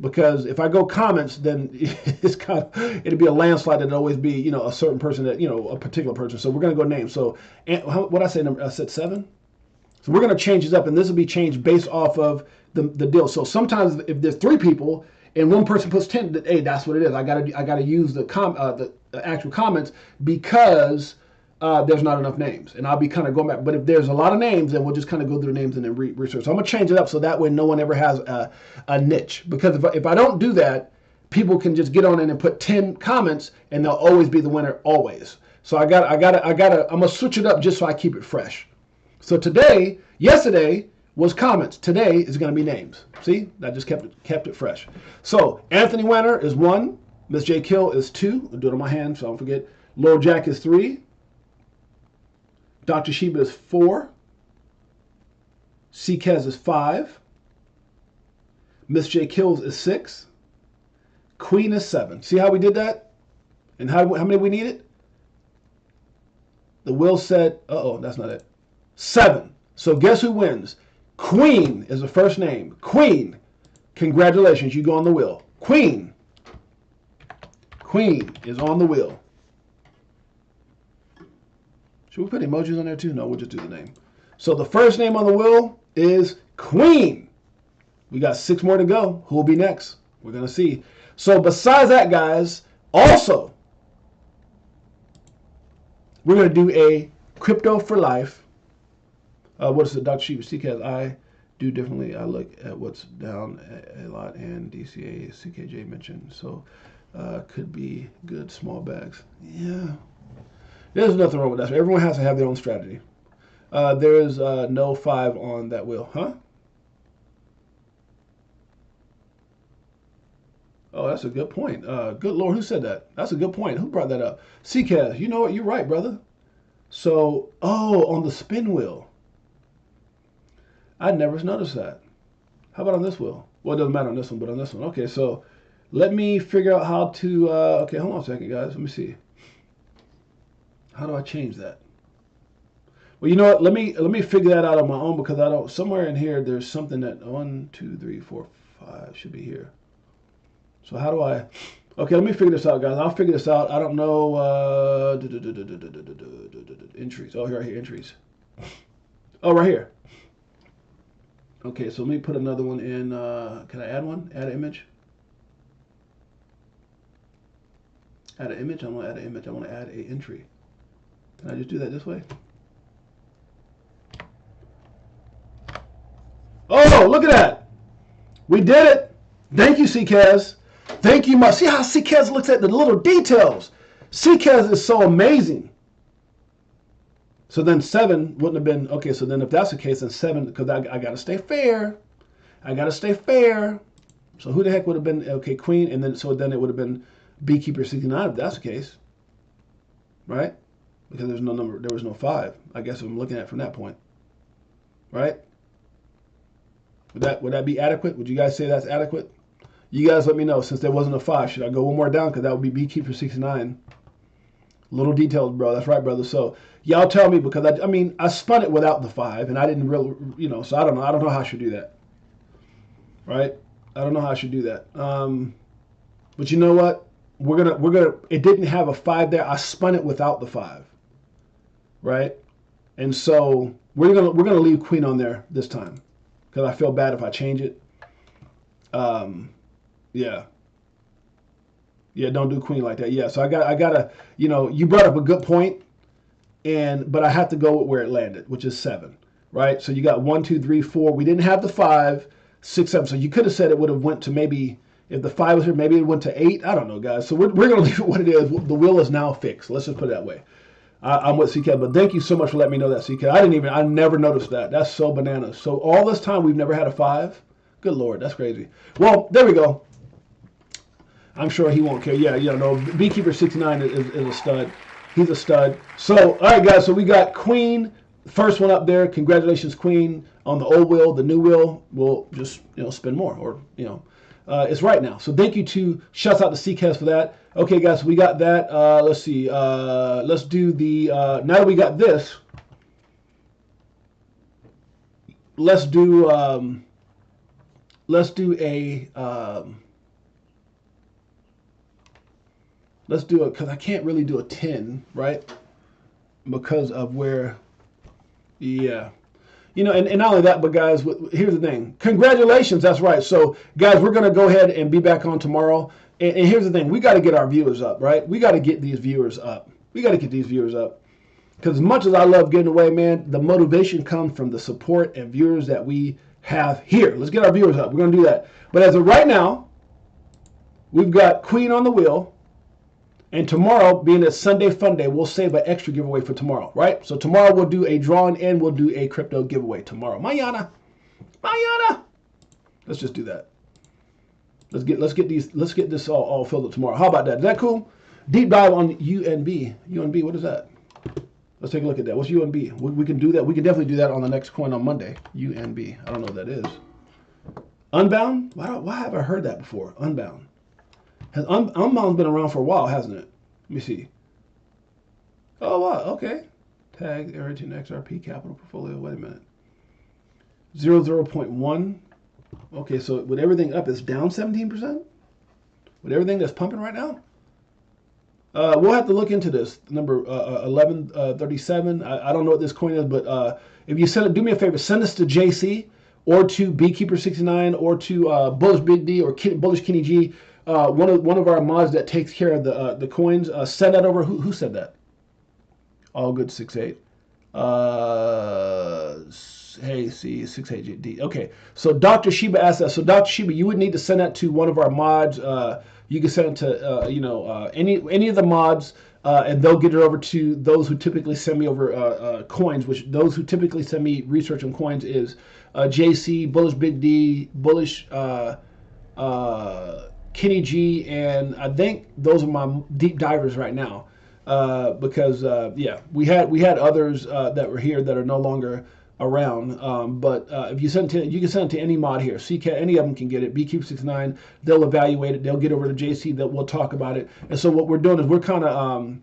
A: Because if I go comments, then it'll be a landslide. It'll always be, a certain person that, a particular person. So we're going to go names. So what I say, I said 7. So we're going to change this up, and this will be changed based off of the deal. So sometimes if there's 3 people and one person puts 10, hey, that's what it is. I gotta use the actual comments because there's not enough names, and I'll be kind of going back. But if there's a lot of names, then we'll just kind of go through the names and then research. So I'm gonna change it up so that way no one ever has a niche. Because if I don't do that, people can just get on in and put 10 comments, and they'll always be the winner always. So I'm gonna switch it up just so I keep it fresh. So yesterday was comments. Today is gonna be names. See, I just kept it fresh. So Anthony Wanner is 1. Miss J Kill is 2. I'll do it on my hand so I don't forget. Lord Jack is 3. Dr. Sheba is 4. C. Kez is 5. Miss J Kills is 6. Queen is 7. See how we did that? And how many we needed? The will said, that's not it. 7. So guess who wins? Queen is the first name. Queen. Congratulations, you go on the wheel. Queen. Queen is on the wheel. Should we put emojis on there too? No, we'll just do the name. So the first name on the wheel is Queen. We got 6 more to go. Who will be next? We're going to see. So besides that, guys, also, we're going to do a crypto for life. What is it, Dr. Sheep? CKS, I do differently. I look at what's down a lot, and DCA, CKJ mentioned. So could be good small bags. Yeah. There's nothing wrong with that. Everyone has to have their own strategy. There is no 5 on that wheel. Huh? Oh, that's a good point. Good Lord, who said that? That's a good point. Who brought that up? CKS, you know what? You're right, brother. So, on the spin wheel. I never noticed that. How about on this wheel? Well, it doesn't matter on this one, but on this one. Okay, so let me figure out how to, okay, hold on a second, guys. Let me see. How do I change that? Well, you know what? Let me figure that out on my own, because I don't, somewhere in here, there's something that 1, 2, 3, 4, 5 should be here. So how do I, okay, let me figure this out, guys. I'll figure this out. I don't know, entries. Oh, here, entries. Oh, right here. Okay, so let me put another one in. Can I add one? Add an image? Add an image? I want to add an image. I want to add an entry. Can I just do that this way? Oh, look at that. We did it. Thank you, CKaz. Thank you much. See how CKaz looks at the little details. CKaz is so amazing. So then 7 wouldn't have been, okay, so then if that's the case, then 7, because I got to stay fair. I got to stay fair. So who the heck would have been, okay, Queen, and then, so then it would have been Beekeeper 69 if that's the case. Right? Because there's no number, there was no 5. I guess if I'm looking at it from that point. Right? Would that be adequate? Would you guys say that's adequate? You guys let me know. Since there wasn't a 5, should I go one more down? Because that would be Beekeeper 69. Little details, bro. That's right, brother. So y'all tell me, because I mean, I spun it without the 5, and I didn't really, so I don't know. I don't know how I should do that. Right? I don't know how I should do that. But you know what? We're gonna. It didn't have a 5 there. I spun it without the 5. Right? And so we're gonna leave Queen on there this time, because I feel bad if I change it. Yeah. Yeah, don't do Queen like that. Yeah, so I gotta, you brought up a good point, but I have to go with where it landed, which is 7, right? So you got 1, 2, 3, 4. We didn't have the 5, 6, 7. So you could have said it would have went to, maybe if the 5 was here, maybe it went to 8. I don't know, guys. So we're gonna leave it what it is. The wheel is now fixed. Let's just put it that way. I'm with CK, but thank you so much for letting me know that, CK. I never noticed that. That's so bananas. So all this time we've never had a 5. Good Lord, that's crazy. Well, there we go. I'm sure he won't care. Yeah, no, Beekeeper 69 is a stud. He's a stud. So, all right, guys, so we got Queen, first one up there. Congratulations, Queen, on the old wheel. The new wheel will just, spin more, or, it's right now. So thank you shouts out to CCAS for that. Okay, guys, so we got that. Let's see. Let's do the, now that we got this, let's do a, let's do it, because I can't really do a 10, right? Because of where, yeah. And not only that, but guys, here's the thing. Congratulations, that's right. So, guys, we're going to go ahead and be back on tomorrow. And here's the thing. We got to get our viewers up, right? We got to get these viewers up. Because as much as I love getting away, man, the motivation comes from the support and viewers that we have here. Let's get our viewers up. We're going to do that. But as of right now, we've got Queen on the wheel. And tomorrow, being a Sunday Fun Day, we'll save an extra giveaway for tomorrow, right? So tomorrow we'll do a drawing and we'll do a crypto giveaway tomorrow. Mañana. Let's just do that. Let's get this all filled up tomorrow. How about that? Is that cool? Deep dive on UNB. UNB, what is that? Let's take a look at that. What's UNB? We can do that. We can definitely do that on the next coin on Monday. UNB. I don't know what that is. Unbound? Why have I heard that before? Unbound. Unbound's been around for a while, hasn't it? Let me see. Oh, wow. Okay. Tag Origin XRP Capital Portfolio. Wait a minute. 0.1. Okay, so with everything up, it's down 17%? with everything that's pumping right now. We'll have to look into this. Number 1137. I don't know what this coin is, but if you send it, do me a favor, send this to JC or to Beekeeper69 or to Bullish Big D or Bullish Kenny G. One of our mods that takes care of the coins. Send that over. Who said that? All good 68. Hey, see 68D. Okay, so Dr. Sheba asked that. So Dr. Sheba, you would need to send that to one of our mods. You can send it to any of the mods, and they'll get it over to those who typically send me over coins. Which those who typically send me research on coins is JC, Bullish Big D, Bullish Kenny G, and I think those are my deep divers right now. Because we had others that were here that are no longer around. But if you send it you can send it to any mod here. CCAT, any of them can get it. Beekeeper69, they'll evaluate it. They'll get over to JC. That we'll talk about it. And so what we're doing is we're kind of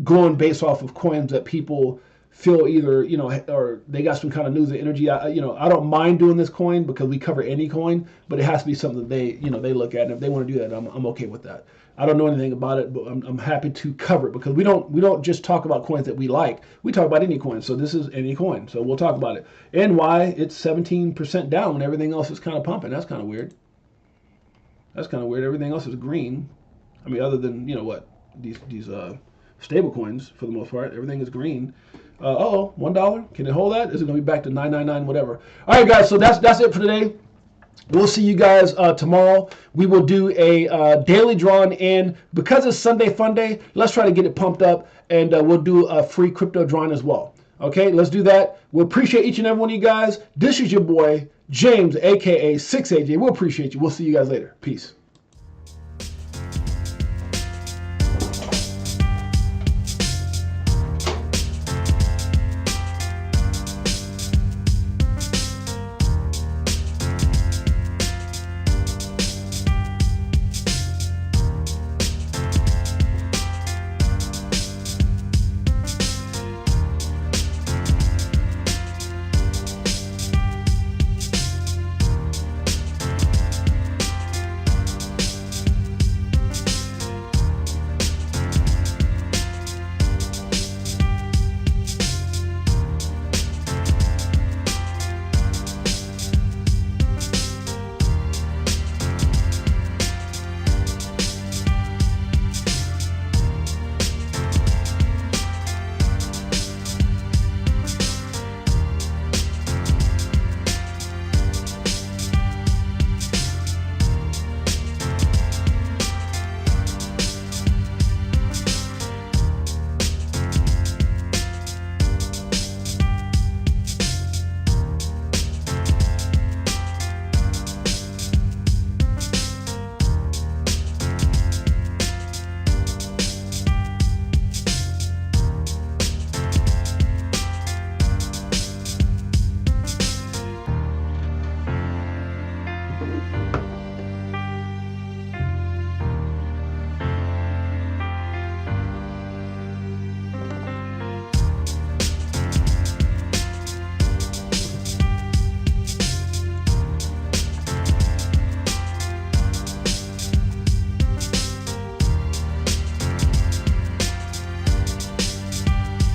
A: going based off of coins that people feel either, or they got some kind of news or energy. I don't mind doing this coin because we cover any coin, but it has to be something that they look at, and if they want to do that, I'm okay with that. I don't know anything about it, but I'm happy to cover it because we don't just talk about coins that we like. We talk about any coin. So this is any coin. So we'll talk about it and why it's 17% down when everything else is kind of pumping. That's kind of weird. Everything else is green. I mean, other than these stable coins for the most part, everything is green. $1. Can it hold that? Is it going to be back to 999? Whatever. All right, guys. So that's it for today. We'll see you guys tomorrow. We will do a daily drawing in. Because it's Sunday Fun Day, let's try to get it pumped up, and we'll do a free crypto drawing as well. Okay, let's do that. We appreciate each and every one of you guys. This is your boy, James, a.k.a. 68J. We'll appreciate you. We'll see you guys later. Peace.